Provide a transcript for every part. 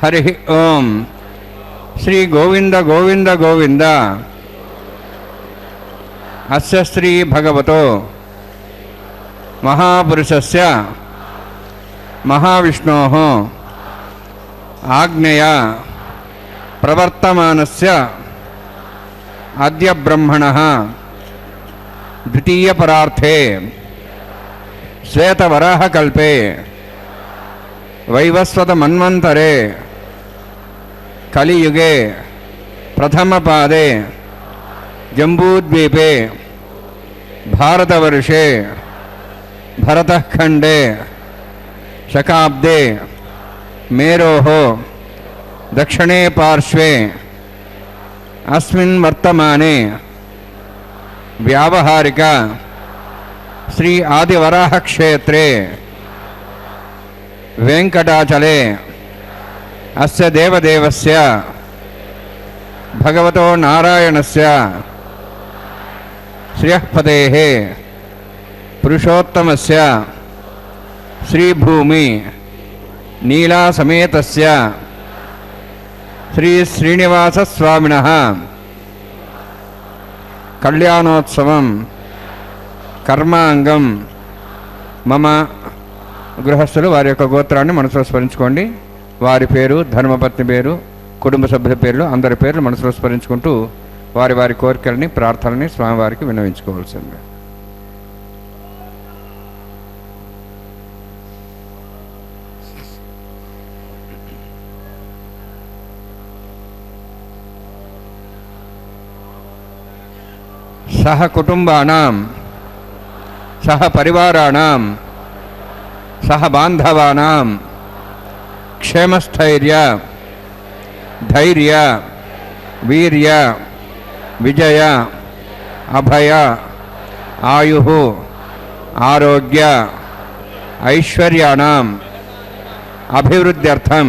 हरि ओम श्री गोविंद गोविंद गोविंद अस्य श्री भगवतो महापुरुषस्य महाविष्णोः आज्ञया प्रवर्तमानस्य अद्य ब्रह्मणः द्वितीयपरार्थे श्वेतवराहकल्पे वैवस्वतमन्वन्तरे कलियुगे प्रथमपादे जम्बूद्वीपे भारतवर्षे भरतखण्डे शकाब्दे मेरोः दक्षिणे पार्श्वे अस्मिन् वर्तमाने व्यावहारिक श्री आदिवराह क्षेत्रे वेंकटाचले अस्य देवदेवस्य भगवतो नारायणस्य श्रियःपतेः पुरुषोत्तमस्य श्रीभूमि नीलासमेतस्य श्री श्रीनिवासस्वामिनः कल्याणोत्सवं कर्मांगं मम గృహస్థులు వారి యొక్క గోత్రాన్ని మనసులో స్మరించుకోండి. వారి పేరు, ధర్మపత్ని పేరు, కుటుంబ సభ్యుల పేర్లు, అందరి పేర్లు మనసులో స్మరించుకుంటూ వారి వారి కోరికల్ని, ప్రార్థనని స్వామివారికి విన్నవించుకోవాల్సిందే. సహ కుటుంబానాం సహ పరివారాణం सह बांधवानां क्षेमस्थैर्य धैर्य वीर्य विजय अभय आयुः आरोग्य ऐश्वर्याणां अभिवृद्ध्यर्थं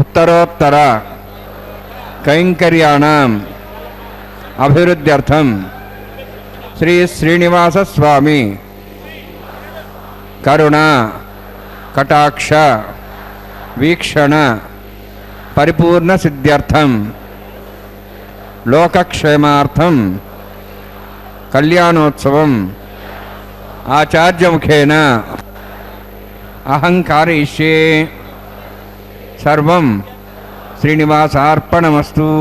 उत्तरोत्तर कैंकर्याणां अभिवृद्ध्यर्थं श्री श्रीनिवास स्वामी करुणा कटाक्ष वीक्षण परिपूर्ण सिद्ध्यर्थं लोकक्षेमार्थं कल्याणोत्सवं आचार्यमुखेन अहं कारयिष्ये. सर्वं श्रीनिवासार्पणमस्तु.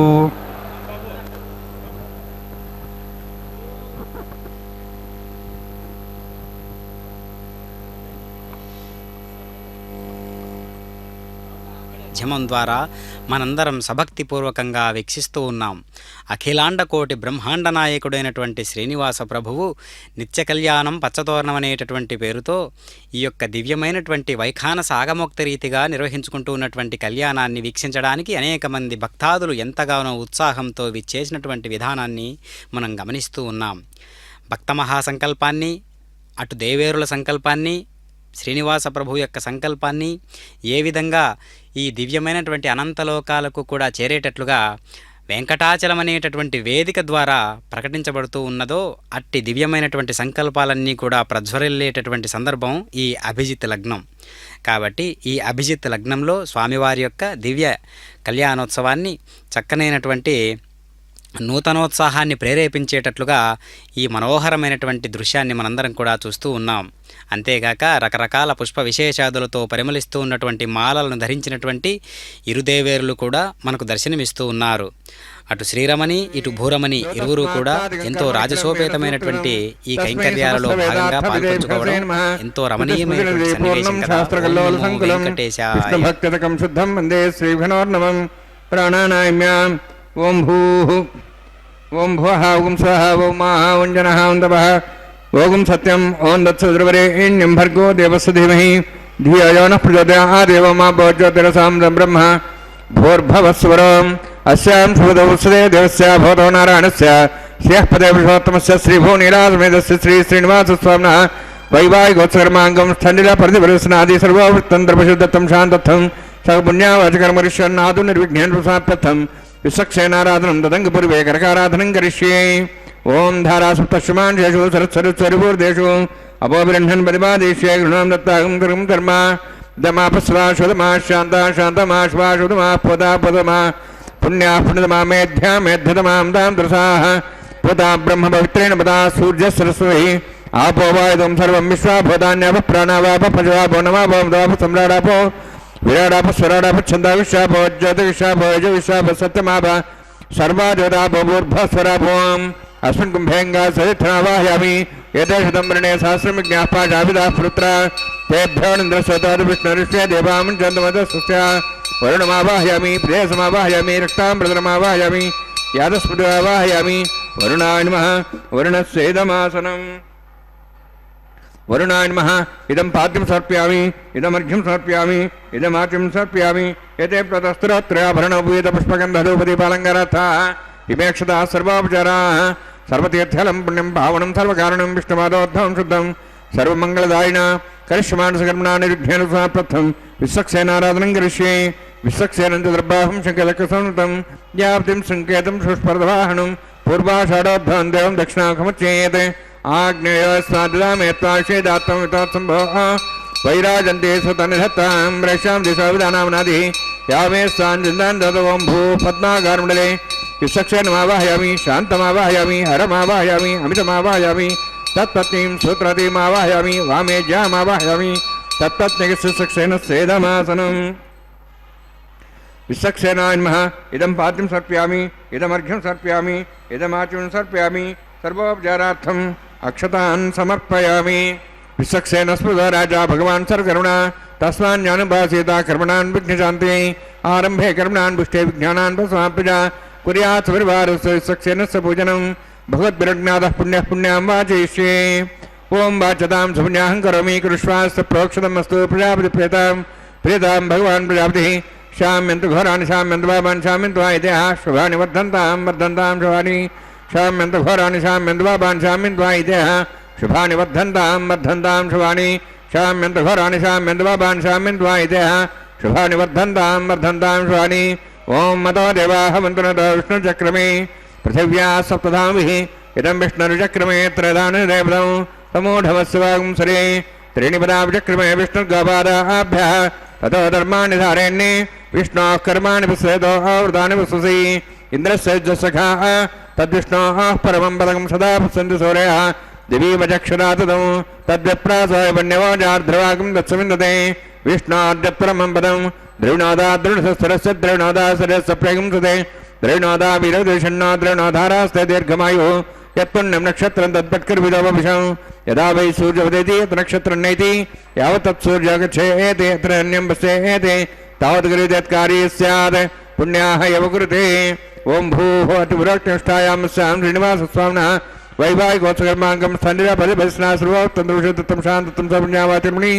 మాధ్యమం ద్వారా మనందరం సభక్తిపూర్వకంగా వీక్షిస్తూ ఉన్నాం. అఖిలాండ కోటి బ్రహ్మాండ నాయకుడైనటువంటి శ్రీనివాస ప్రభువు నిత్య కళ్యాణం పచ్చతోరణం అనేటటువంటి పేరుతో ఈ యొక్క దివ్యమైనటువంటి వైఖానస ఆగమోక్త రీతిగా నిర్వహించుకుంటూ ఉన్నటువంటి కళ్యాణాన్ని వీక్షించడానికి అనేక మంది భక్తాదులు ఎంతగానో ఉత్సాహంతో విచ్చేసినటువంటి విధానాన్ని మనం గమనిస్తూ ఉన్నాం. భక్త మహాసంకల్పాన్ని, అటు దేవేరుల సంకల్పాన్ని, శ్రీనివాస ప్రభు యొక్క సంకల్పాన్ని ఏ విధంగా ఈ దివ్యమైనటువంటి అనంతలోకాలకు కూడా చేరేటట్లుగా వెంకటాచలం అనేటటువంటి వేదిక ద్వారా ప్రకటించబడుతూ ఉన్నదో అట్టి దివ్యమైనటువంటి సంకల్పాలన్నీ కూడా ప్రజ్వరిల్లేటటువంటి సందర్భం ఈ అభిజిత్ లగ్నం. కాబట్టి ఈ అభిజిత్ లగ్నంలో స్వామివారి యొక్క దివ్య కళ్యాణోత్సవాన్ని చక్కనైనటువంటి నూతనోత్సాహాన్ని ప్రేరేపించేటట్లుగా ఈ మనోహరమైనటువంటి దృశ్యాన్ని మనందరం కూడా చూస్తూ ఉన్నాం. అంతేగాక రకరకాల పుష్ప విశేషాదులతో పరిమళిస్తూ ఉన్నటువంటి మాలలను ధరించినటువంటి ఇరుదేవేరులు కూడా మనకు దర్శనమిస్తూ ఉన్నారు. అటు శ్రీరమణి ఇటు భూరమణి ఇరువురు కూడా ఎంతో రాజసోపేతమైనటువంటి ఈ కైంకర్యాలలో భాగంగా పాల్పంచుకోవడం ఎంతో రమణీయమైనటువంటి సన్నివేశం కదా. ఓం నమో వెంకటేశాయ. విష్ణుభక్తికం శుద్ధం వందే శ్రీఘనోర్నమం ప్రాణానామ్యాం. ఓం భూః ఓం భువః ఓం స్వః ఓం మహః ఓం జనః ఓం తపః ఓం సత్యం ఓం దత్సద్రవరేణ్యం భర్గో దేవస్య ధీమహి ధియో యో నః ప్రచోదయాత్ దేవో మా భవజ్యోతిరసాం బ్రహ్మ భూర్భవస్వరం అస్యాం శుభదవత్సదే దేవస్య భవతో నారాయణస్య శ్రేయః పదే పురుషోత్తమస్య శ్రీభువనీలాసమేతస్య శ్రీ శ్రీనివాసస్వామినః వైవాహికోత్సకర్మాంగం స్థండిల పరిధిపరిస్నాది సర్వవృత్తంత్రపశుద్ధత్తం శాంతత్వం సహపుణ్యావాచకర్మరిష్యన్నాదు నిర్విఘ్నేన ప్రసాత్పథం విశ్వక్సేనారాధనం తదంగపూర్వే కరకారాధనం కరిష్యే. ఓం ధారాసుప్తశ్రుమాంశేషు సరస్వరిపూర్దేషు అపోబృహ్ణన్ పరిమాదేశ్యే గృహం దత్తాగం కర్మ కర్మ దమాపస్వాశుధమా శాంత శాంతమాశ్వాశుధమా పదా పదమా పుణ్యా పుణ్యతమా మేధ్యా మేధ్యతమాం దాం త్రసాః పదా బ్రహ్మ పవిత్రేణ పదా సూర్య సరస్వతి ఆపో వాయుధం సర్వం విశ్వా భూతాన్యాప ప్రాణావాప పశవాపో నమాపో దాప సమ్రాడాపో విరాడాప స్వరాడాప ఛందా విశ్వాపో జ్యోతి విశ్వాపో యజ విశ్వాప సత్యమాప సర్వా జ్యోతాపో భూర్భస్వరాపోం అస్మిన్ కుంభేంగా సరిత్నావాహయామి ఏతేషుతం వృణే సహస్రం విజ్ఞాః పాశాభిదాః పుత్ర తేభ్యో నింద్రస్వతాద్ విష్ణురిష్య దేవాం చందమదస్య వరుణమావాహయామి ప్రేయసమావాహయామి రక్తాంబరమావాహయామి యాదస్పృవాహయామి వరుణాయ నమః వరుణస్యేదమాసనం వరుణాయ నమః ఇదం పాద్యం సమర్పయామి ఇదమర్ఘ్యం సమర్పయామి ఇదమాచ్యం సమర్పయామి ఏతే ప్రతస్త్రోత్రయాభరణోపేత పుష్పగంధధూపదీపాలంకారార్థాః ఇమేక్షతాః సర్వాపచారాः సర్వతీర్థలం పుణ్యం పావనం సర్వకారణం విష్ణుపాదోద్ధవం శుద్ధం సర్వమంగళదాయిన కరిష్యమానసకర్మణా నిర్విఘ్నేన సమర్పథం విశ్వక్సేనారాధనం కరిష్యే. విశ్వక్సేనం చ దర్బాహం శంకలకసంతం యాప్తిం సంకేతం సుష్పర్దవాహనం పూర్వాషాఢోద్ధవం దేవం దక్షిణాఖముచ్యేత్ ఆగ్నేయో స్వాదిదామేత్వాషేదాత్తం వితోత్సంభో వైరాజంతే సుతనిధత్తాం రేషాం దిశా విధానామనాది యామే స్వాంజందాన్ దదోం భూ పద్మాగారమండలే విశ్వక్సేనమావాహయామి శాంతమావాహయామి హరమావాహయామి అమితమావాహయామి తత్పత్నీం సూత్రతీమావాహయామి వామేజ్యామావాహయామి తత్పత్నికస్సేదమాసనం. విశ్వక్సేనాయ నమః ఇదం పాద్యం సమర్పయామి ఇదమర్ఘ్యం సమర్పయామి ఇదమాచ్యం సమర్పయామి సర్వోపచారార్థం అక్షతాన్ సమర్పయామి. విశ్వక్సేన స్మృత రాజా భగవాన్ సర్వకరుణ తస్మాన్యానుభాసేత కర్మణాన్ విఘ్నశాంతి ఆరంభే కర్మణాన్ పుష్టే విజ్ఞానాన్ సమాప్య కుర్యాత్ పరివారస్య విశ్వక్సేనస్య పూజనం భగవద్భిరజ్ఞాతః పుణ్యః పుణ్యాం వాచయిష్యే. ఓం వాచతాం సుపుణ్యాహం కరోమి కృష్వాస్త ప్రోక్షతమస్తు ప్రజాపతి ప్రేతాం ప్రేతాం భగవాన్ ప్రజాపతిః శామ్యంతు ఘోరాన్ని శామ్యంతు పాపాన్ని శామ్యంతు వాయిదేహ శుభాని వర్ధంతాం వర్ధంతాం శుభాని శామ్యంతు ఘోరాన్ని శామ్యంతు పాపాన్ని శామ్యంతు వాయిదేహ శుభాని వర్ధంతాం వర్ధంతాం శుభాని శామ్యంతు ఘోరాన్ని శామ్యంతు పాపాన్ని శామ్యంతు వాయిదేహ శుభాని వర్ధంతాం వర్ధంతాం శుభాని. ఓం మతో దేవాః మంత్రనతో విష్ణుచక్రమే పృథివ్యా సప్తధామిః ఇదం విష్ణుర్చక్రమే త్రయదాని దేవతం సమూఢమస్య వాగుంసరే త్రీణి పదాభిచక్రమే విష్ణుర్గోపాదాభ్యः తతో ధర్మాణి ధారేణ్యే విష్ణోః కర్మాణి పశ్యేతో వృతాని పశ్యసి ఇంద్రస్య సఖాః తద్విష్ణోః పరమం పదం సదా పశ్యంతి సూర్యः దివీమచక్షురా తదం తద్విప్రాసాయ వన్యవాజార్ధ్రవాగం దత్సవిందతే విష్ణోర్జపరమం పదం ద్రవిణోదాదృఢస్థిరస్య ద్రవిణోదాసరస్య ప్రగంసతే ద్రవిణోదా వీరదృషన్నో ద్రవిణోధారాస్తే దీర్ఘమాయుः యత్పుణ్యం నక్షత్రం తద్పట్కర్విదోపవిషం యదా వై సూర్యోదయతి యత్ నక్షత్రం నైతి యావత్ సూర్యో గచ్ఛేతి యత్ర అన్యం పశ్యేతి తావత్ గరీయత్కారీ స్యాత్ పుణ్యాః యవకృతే. ఓం భూః అతిపురోక్తిష్టాయామస్యాం శ్రీనివాసస్వామినः వైవాహికోత్సకర్మాంగం స్థండిల పరిభస్నా సర్వోత్తంత్రం శాంతత్వం సపుణ్యావాతిర్మణి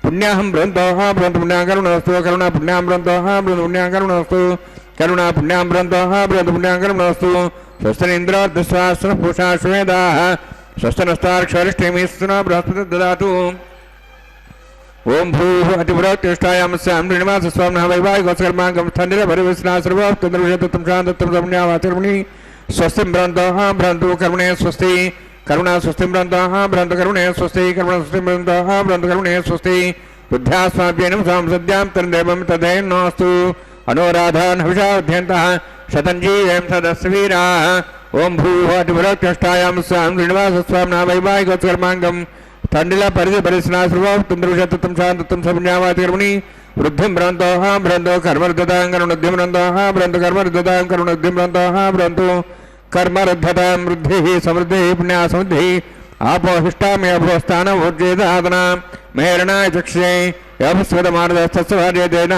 పుణ్యాహం బృందోః బృంద పుణ్యాంకరుణోస్తు కరుణా పుణ్యాం బృందోః బృంద పుణ్యాంకరుణోస్తు కరుణా పుణ్యాం బృందోః బృంద పుణ్యాంకరుణోస్తు. స్వస్తినింద్రోర్ధస్వాస్న పూషా శ్వేదాః స్వస్తినస్తార్క్షరిష్ఠిమిస్తున బృహస్పతి దదాతు. ఓం భూ అతిపురోత్తిష్టాయామస్యాం శ్రీనివాసస్వామినః వైవాహికోత్సకర్మాంగం స్థండిరపరివిశ్నాశ్రవోత్తంద్రవిషతత్వం శాంతత్వం సంజ్ఞావాచర్మణి స్వస్తిం భ్రంతోః భ్రంతు కర్మణే స్వస్తి కరుణా స్వస్తిం భ్రంతోః భ్రంతు కరుణే స్వస్తి కరుణ స్వస్తిం భ్రంతోః భ్రంతు కరుణే స్వస్తి బుద్ధ్యాస్మాభ్యేనం సంసద్యాం తన్దేవం తదైర్నోऽस्तु అనోరాధాన్ హవిషాధ్యంతః శతంజీవేం సదస్సు వీరాः ఓం భూః అతిపురోత్తిష్టాయామస్యాం శ్రీనివాసస్వామినః వైవాహికోత్సకర్మాంగం తండ్రిలా పరిధి పరిశ్నాశ్రవోత్తంద్రవిషతత్వం శాంతత్వం సంజ్ఞావాచర్మణి వృద్ధిం భ్రంతోః భ్రంతో కర్మరుద్ధతాం కరుణుద్ధిం భ్రంతోః భ్రంతు కర్మరుద్ధతాం కరుణుద్ధిం భ్రంతోః భ్రంతు కర్మరుద్ధతాం వృద్ధిః సమృద్ధిః పుణ్యా సమృద్ధిः ఆపోహిష్టామి అభోస్థానం ఊర్జేదాదన మేరణాయ చక్షే యభస్వతమానదస్తస్య భార్యతేన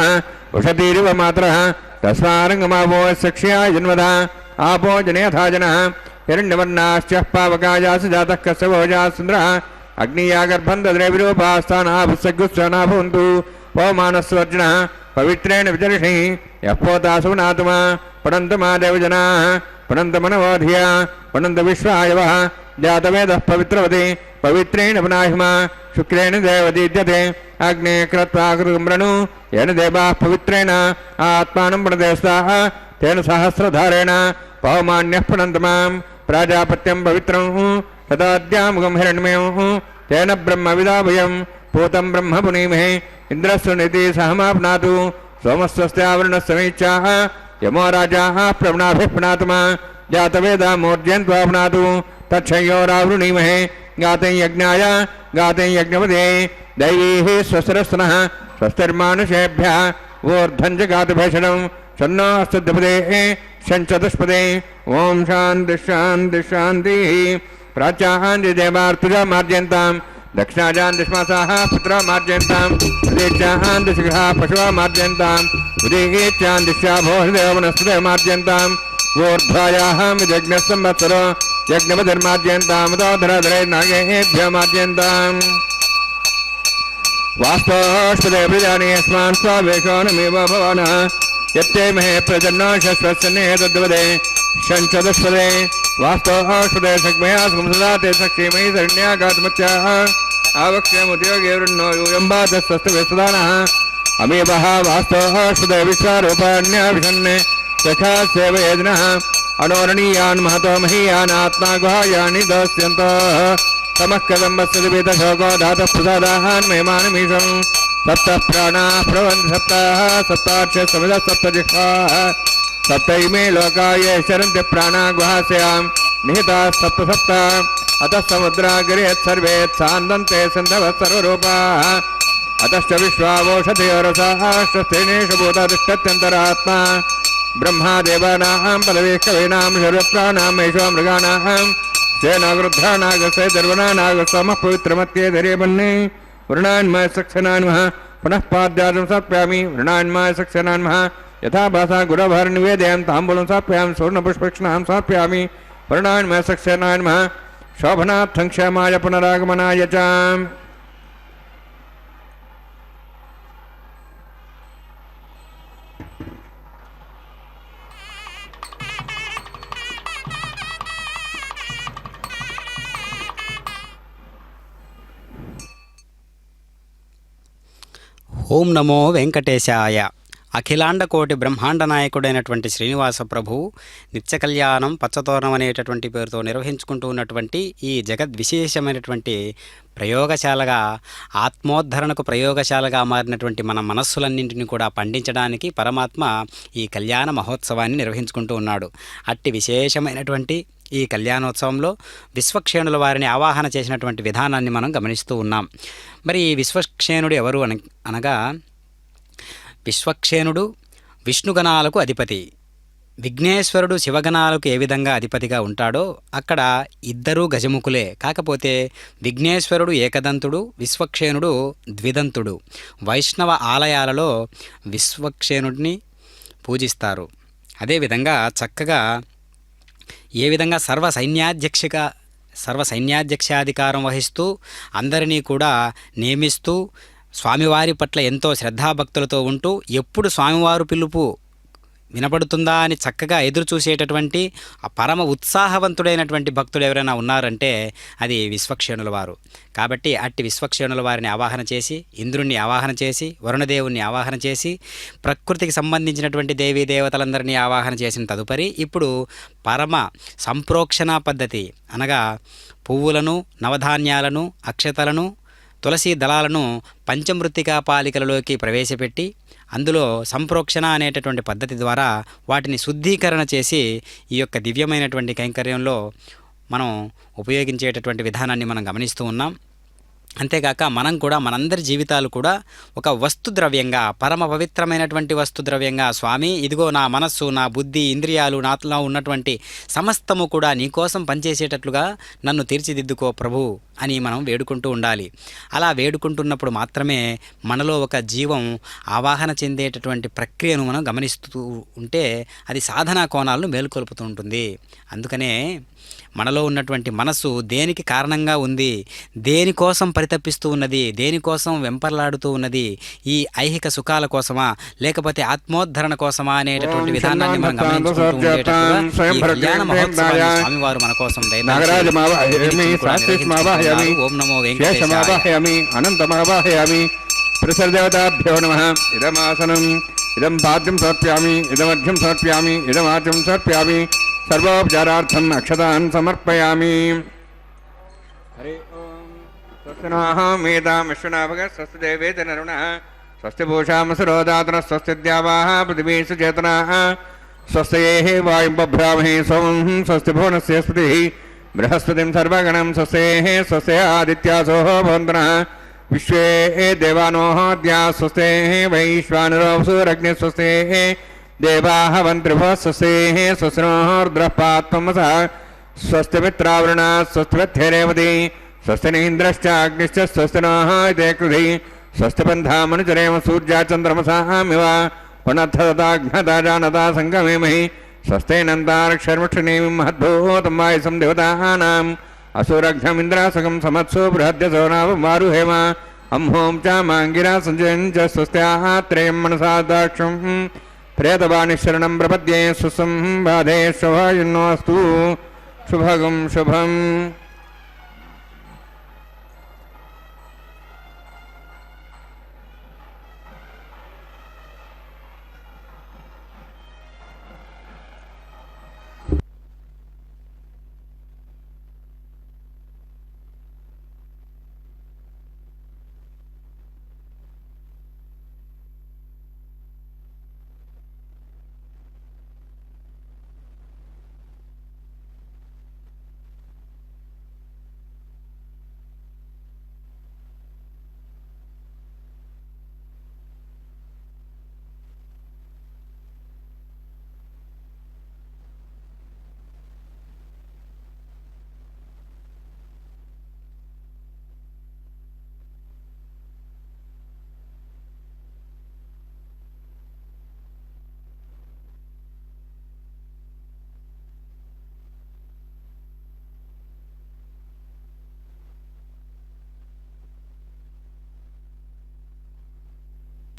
ఉషతీరివ మాత్రః తస్మారంగమావో సక్ష్యాయ జన్మద ఆపో జనేథా జనః హిరణ్యవర్ణాశ్చ పావకాయాసు జాతః కస్య భోజాసుంద్రः అగ్నియాగర్భం దద్రేవిరూపాస్థానాభుసగ్గుస్వనాభవంతు పవమానస్వర్జునः పవిత్రేణ విచర్షి యఃపోతాసు నాతుమా పడంతమా దేవజనాः పడంతమనవోధియ పడంత విశ్వాయవः జాతవేదः పవిత్రవతి పవిత్రేణ పునాహిమా శుక్రేణ దేవదీద్యతే అగ్నే క్రత్వా కృగంబ్రణు ఏన దేవాः పవిత్రేణ ఆత్మానం ప్రణదేస్తాः తేన సహస్రధారేణ పవమాన్యः పడంతమాం ప్రాజాపత్యం పవిత్రం తదాద్యాముఖం హిరణ్మయం తేన బ్రహ్మ విదాభయం పూతం బ్రహ్మ పునీమహే ఇంద్రస్వనితి సహమాప్నాతు సోమస్వస్యావరుణస్సమీచ్ఛాః యమో రాజాः ప్రవణాభిः పునాతుమా జాతవేదా మూర్జయంత్వాప్నాతు తక్షయోరావృణీమహే గాతం యజ్ఞాయ గాతం యజ్ఞపదే దైవీः స్వస్రస్నః స్వస్తిర్మానుషేభ్యः ఊర్ధ్వం చ గాతుభేషణం షన్నో అస్తుద్ధిపదే షంచతుష్పదే ఓం శాంతి శాంతి శాంతిः ప్రాచ్యాహాంది దేవార్తుజా మార్జయంతాం దక్షిణాజాన్ దిష్మాసాः పుత్రా మార్జయంతాం ప్రదేశాహాన్ దిశగः పశువా మార్జయంతాం ఉదీచ్యాన్ దిశ్యాభోహదేవనస్పదే మార్జయంతాం ఊర్ధ్వాయాహాం విదగ్నస్సంవత్సరో యజ్ఞపతిర్మార్జయంతాం ఉదోధరధరే నాగేభ్య మార్జయంతాం వాస్తోష్పదే ప్రజాని యస్మాన్ స్వావేశోనమేవ భవానः యత్తే మహే ప్రజన్నో శశ్వస్సన్నే తద్వదే షంచతుష్పదే వాస్తోష్పదే సగ్మయా సంసదాతే సక్షేమై శరణ్యాగాత్మత్యాః ఆవక్ష్యముద్యోగే వృన్నో యూయంబాతస్వస్తవేసదానः అమీవः వాస్తోష్పదే విశ్వారూపాణ్యాభిషన్నే సఖా సేవయేదినः అనోరణీయాన్ మహతో మహీయాన్ ఆత్మాగుహాయాని దోస్యంతోః తమః కదంబస్య దివితశోకో ధాతః ప్రసాదాహాన్ మేమానమీశం సప్త ప్రాణాః ప్రవంతి సప్తాః సప్తాక్ష సమిధः సప్తజిహ్వాः సప్తైమే లోకాయ శరంతి ప్రాణా గుహాస్యాం నిహితాः సప్త సప్త అతः సముద్రాగరేత్ సర్వేత్ సాందంతే సింధవः సర్వరూపాः అతశ్చ విశ్వావోషధయోరసాः స్వస్తినేషు భూతాదిష్టత్యంతరాత్మా బ్రహ్మాదేవానాం పదవీః కవీనాం శర్వప్రాణాం మేషో మృగాణాం సేనాగృద్ధానాగసే దర్వనానాగసమః పవిత్రమత్యే ధరేమన్నే వృణాన్మయ సక్షనాన్మః పునః పాద్యాదం సమర్పయామి వృణాన్మయ సక్షనాన్మః యథా భాసా గురభార నివేదయాం తాంబూలం సమర్పయామి స్వర్ణపుష్పక్షణాం సమర్పయామి వృణాన్మయ సక్షనాన్మః శోభనార్థం క్షేమాయ పునరాగమనాయ చ ఓం నమో వెంకటేశాయ. అఖిలాండకోటి బ్రహ్మాండ నాయకుడైనటువంటి శ్రీనివాస ప్రభువు నిత్య కళ్యాణం పచ్చతోరణం అనేటటువంటి పేరుతో నిర్వహించుకుంటూ ఉన్నటువంటి ఈ జగద్విశేషమైనటువంటి ప్రయోగశాలగా, ఆత్మోద్ధరణకు ప్రయోగశాలగా మారినటువంటి మన మనస్సులన్నింటినీ కూడా పండించడానికి పరమాత్మ ఈ కళ్యాణ మహోత్సవాన్ని నిర్వహించుకుంటూ ఉన్నాడు. అట్టి విశేషమైనటువంటి ఈ కళ్యాణోత్సవంలో విశ్వక్షేణుల వారిని ఆవాహన చేసినటువంటి విధానాన్ని మనం గమనిస్తూ ఉన్నాం. మరి ఈ విశ్వక్షేణుడు ఎవరు అనగా, విశ్వక్షేణుడు విష్ణుగణాలకు అధిపతి. విఘ్నేశ్వరుడు శివగణాలకు ఏ విధంగా అధిపతిగా ఉంటాడో అక్కడ ఇద్దరూ గజముఖులే. కాకపోతే విఘ్నేశ్వరుడు ఏకదంతుడు, విశ్వక్షేణుడు ద్విదంతుడు. వైష్ణవ ఆలయాలలో విశ్వక్షేణుడిని పూజిస్తారు. అదేవిధంగా చక్కగా ఏ విధంగా సర్వసైన్యాధ్యక్షాధికారం వహిస్తూ అందరినీ కూడా నియమిస్తూ స్వామివారి పట్ల ఎంతో శ్రద్ధాభక్తులతో ఉంటూ ఎప్పుడు స్వామివారు పిలుపు వినపడుతుందా అని చక్కగా ఎదురు చూసేటటువంటి ఆ పరమ ఉత్సాహవంతుడైనటువంటి భక్తుడు ఎవరైనా ఉన్నారంటే అది విశ్వక్షేణుల వారు. కాబట్టి అట్టి విశ్వక్షేణుల వారిని ఆవాహన చేసి, ఇంద్రుణ్ణి ఆవాహన చేసి, వరుణదేవుణ్ణి ఆవాహన చేసి, ప్రకృతికి సంబంధించినటువంటి దేవీ దేవతలందరినీ ఆవాహన చేసిన తదుపరి ఇప్పుడు పరమ సంప్రోక్షణ పద్ధతి అనగా పువ్వులను, నవధాన్యాలను, అక్షతలను, తులసి దళాలను పంచమృత్తికా పాలికలలోకి ప్రవేశపెట్టి అందులో సంప్రోక్షణ అనేటటువంటి పద్ధతి ద్వారా వాటిని శుద్ధీకరణ చేసి ఈ యొక్క దివ్యమైనటువంటి కైంకర్యంలో మనం ఉపయోగించేటటువంటి విధానాన్ని మనం గమనిస్తూ ఉన్నాం. అంతేకాక మనం కూడా మనందరి జీవితాలు కూడా ఒక వస్తు ద్రవ్యంగా, పరమ పవిత్రమైనటువంటి వస్తు ద్రవ్యంగా, స్వామి ఇదిగో నా మనస్సు, నా బుద్ధి, ఇంద్రియాలు, నాలో ఉన్నటువంటి సమస్తము కూడా నీకోసం పనిచేసేటట్లుగా నన్ను తీర్చిదిద్దుకో ప్రభు అని మనం వేడుకుంటూ ఉండాలి. అలా వేడుకుంటున్నప్పుడు మాత్రమే మనలో ఒక జీవం ఆవాహన చెందేటటువంటి ప్రక్రియను మనం గమనిస్తూ ఉంటే అది సాధనా కోణాలను మేలుకొల్పుతూ ఉంటుంది. అందుకనే మనలో ఉన్నటువంటి మనస్సు దేనికి కారణంగా ఉంది, దేనికోసం పరితపిస్తూ ఉన్నది, దేనికోసం వెంపర్లాడుతూ ఉన్నది, ఈ ఐహిక సుఖాల కోసమా లేకపోతే ఆత్మోద్ధరణ కోసమా అనేటటువంటి విధానాన్ని మనం గమనించుకుంటూ ఉండేటట్టుగా ఈ కళ్యాణ మహోత్సవాన్ని స్వామివారు మన కోసం ఓం నమో వెంకటేశాయ. అనంతమావాహయామి. ప్రసరదేవతాభ్యో నమః. ఇదమాసనం, ఇదం పాద్యం సమర్ప్యామి, ఇదమర్ఘ్యం సమర్ప్యామి, ఇదమాచం సమర్ప్యామి. సర్వోపచారార్థం అక్షతాన్ సమర్పయామి. హరి ఓం. స్వస్తి నాహమేతామిశ్వనాభగ స్వస్తి దేవేత నరుణః స్వస్తి భూషామసురోదాతన స్వస్తి ద్యావాః పృథివీ సుచేతనాః స్వస్తి వాయుం బభ్రామహే సోమం స్వస్తి భువనస్య స్పతిః బృహస్పతిం సర్వగణం స్వస్తి స్వస్తి ఆదిత్యాసో భవంతునః విశ్వే దేవానోహద్యా స్వస్తి వైశ్వానరో సూరగ్ని స్వస్తి దేవాః వంత్రిభః స్వస్తి స్వస్తినోర్ద్రః పాత్మసః స్వస్తి మిత్రావృణ స్వస్తి మిత్రేవతి స్వస్తి నీంద్రశ్చాగ్నిశ్చ స్వస్తి నః ఇదే కృధి స్వస్తి పంధామనుచరేమ సూర్యాచంద్రమసామివ పునఃతదాఘ్నదాజానదా సంగమేమహి స్వస్తేనంతారక్షర్మక్షిణీం మహద్భూతం వాయుసం దేవతానాం అసురఘ్నమింద్రాసకం సమత్సో బృహద్యసో నావం వారుహేమ అంహోం చ మాంగిరా సంజయం చ స్వస్త్యాత్రేయం మనసా దాక్షం ప్రేతవాణి శరణం ప్రపద్యే సుసంబాధే శుభాయున్నోస్తు శుభగం శుభం.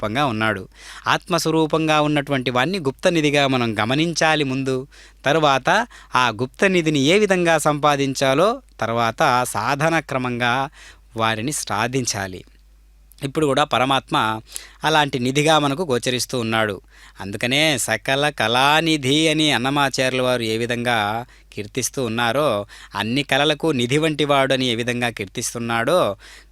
రూపంగా ఉన్నాడు. ఆత్మస్వరూపంగా ఉన్నటువంటి వాణ్ణి గుప్తనిధిగా మనం గమనించాలి ముందు. తరువాత ఆ గుప్తనిధిని ఏ విధంగా సంపాదించాలో తర్వాత సాధన క్రమంగా వారిని సాధించాలి. ఇప్పుడు కూడా పరమాత్మ అలాంటి నిధిగా మనకు గోచరిస్తూ ఉన్నాడు. అందుకనే సకల కళానిధి అని అన్నమాచార్యుల వారు ఏ విధంగా కీర్తిస్తూ ఉన్నారో, అన్ని కళలకు నిధి వంటి వాడు అని ఏ విధంగా కీర్తిస్తున్నాడో,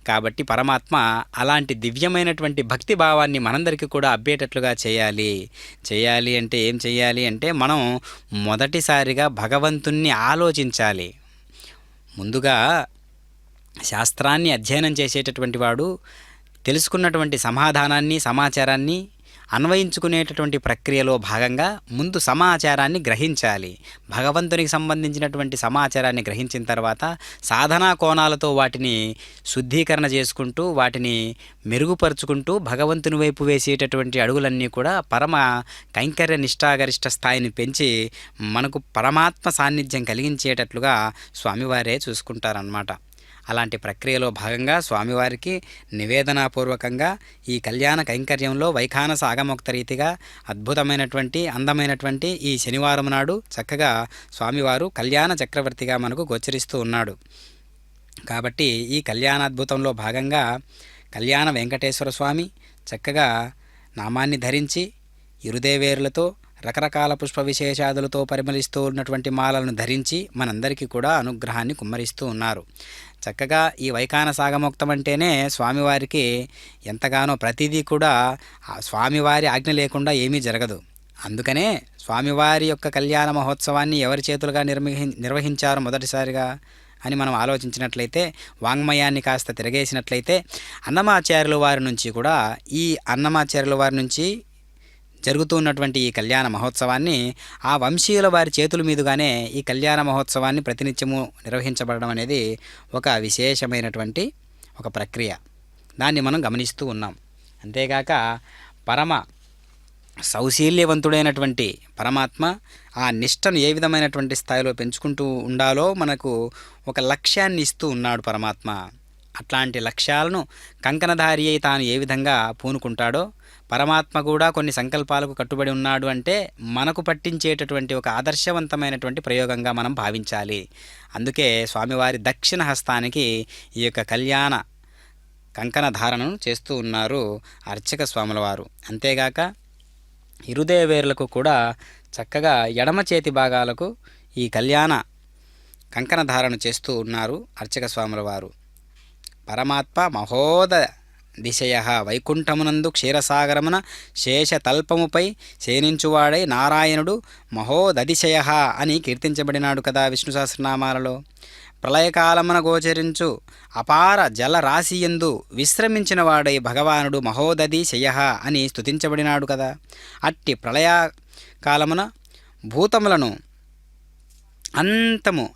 కాబట్టి పరమాత్మ అలాంటి దివ్యమైనటువంటి భక్తి భావాన్ని మనందరికీ కూడా అబ్బేటట్లుగా చేయాలి అంటే ఏం చేయాలి అంటే మనం మొదటిసారిగా భగవంతుణ్ణి ఆలోచించాలి. ముందుగా శాస్త్రాన్ని అధ్యయనం చేసేటటువంటి వాడు తెలుసుకున్నటువంటి సమాధానాన్ని సమాచారాన్ని అన్వయించుకునేటటువంటి ప్రక్రియలో భాగంగా ముందు సమాచారాన్ని గ్రహించాలి. భగవంతునికి సంబంధించినటువంటి సమాచారాన్ని గ్రహించిన తర్వాత సాధనా కోణాలతో వాటిని శుద్ధీకరణ చేసుకుంటూ వాటిని మెరుగుపరుచుకుంటూ భగవంతుని వైపు వేసేటటువంటి అడుగులన్నీ కూడా పరమ కైంకర్య నిష్ఠాగరిష్ట స్థాయిని పెంచి మనకు పరమాత్మ సాన్నిధ్యం కలిగించేటట్లుగా స్వామివారే చూసుకుంటారన్నమాట. అలాంటి ప్రక్రియలో భాగంగా స్వామివారికి నివేదనాపూర్వకంగా ఈ కళ్యాణ కైంకర్యంలో వైఖానస ఆగమోక్త రీతిగా అద్భుతమైనటువంటి అందమైనటువంటి ఈ శనివారం నాడు చక్కగా స్వామివారు కళ్యాణ చక్రవర్తిగా మనకు గోచరిస్తూ ఉన్నాడు. కాబట్టి ఈ కళ్యాణాద్భుతంలో భాగంగా కళ్యాణ వెంకటేశ్వర స్వామి చక్కగా నామాన్ని ధరించి ఇరుదేవేరులతో రకరకాల పుష్ప విశేషాదులతో పరిమళిస్తూ ఉన్నటువంటి మాలలను ధరించి మనందరికీ కూడా అనుగ్రహాన్ని కుమ్మరిస్తూ ఉన్నారు. చక్కగా ఈ వైఖాన సాగమోక్తం అంటేనే స్వామివారికి ఎంతగానో ప్రతిదీ కూడా స్వామివారి ఆజ్ఞ లేకుండా ఏమీ జరగదు. అందుకనే స్వామివారి యొక్క కళ్యాణ మహోత్సవాన్ని ఎవరి చేతులుగా నిర్వహించారు మొదటిసారిగా అని మనం ఆలోచించినట్లయితే, వాంగ్మయాన్ని కాస్త తిరగేసినట్లయితే అన్నమాచార్యుల వారి నుంచి కూడా ఈ అన్నమాచార్యుల వారి నుంచి జరుగుతూ ఉన్నటువంటి ఈ కళ్యాణ మహోత్సవాన్ని ఆ వంశీయుల వారి చేతుల మీదుగానే ఈ కళ్యాణ మహోత్సవాన్ని ప్రతినిత్యము నిర్వహించబడడం అనేది ఒక విశేషమైనటువంటి ఒక ప్రక్రియ. దాన్ని మనం గమనిస్తూ ఉన్నాం. అంతేగాక పరమ సౌశీల్యవంతుడైనటువంటి పరమాత్మ ఆ నిష్టను ఏ విధమైనటువంటి స్థాయిలో పెంచుకుంటూ ఉండాలో మనకు ఒక లక్ష్యాన్ని ఇస్తూ ఉన్నాడు పరమాత్మ. అట్లాంటి లక్ష్యాలను కంకణధారి అయి తాను ఏ విధంగా పూనుకుంటాడో పరమాత్మ కూడా కొన్ని సంకల్పాలకు కట్టుబడి ఉన్నాడు అంటే మనకు పట్టించేటటువంటి ఒక ఆదర్శవంతమైనటువంటి ప్రయోగంగా మనం భావించాలి. అందుకే స్వామివారి దక్షిణ హస్తానికి ఈ యొక్క కళ్యాణ కంకణ ధారణను చేస్తూ ఉన్నారు అర్చక స్వాముల వారు. అంతేగాక ఇరుదేవేరులకు కూడా చక్కగా ఎడమ చేతి భాగాలకు ఈ కళ్యాణ కంకణ ధారణ చేస్తూ ఉన్నారు అర్చక స్వాముల వారు. పరమాత్మ మహోద దిశయ వైకుంఠమునందు క్షీరసాగరమున శేషతల్పముపై శయనించువాడై నారాయణుడు మహోదతిశయ అని కీర్తించబడినాడు కదా విష్ణు సహస్రనామాలలో. ప్రళయకాలమున గోచరించు అపార జలరాశియందు విశ్రమించిన వాడై భగవానుడు మహోదతిశయ అని స్తుతించబడినాడు కదా. అట్టి ప్రళయకాలమున భూతములను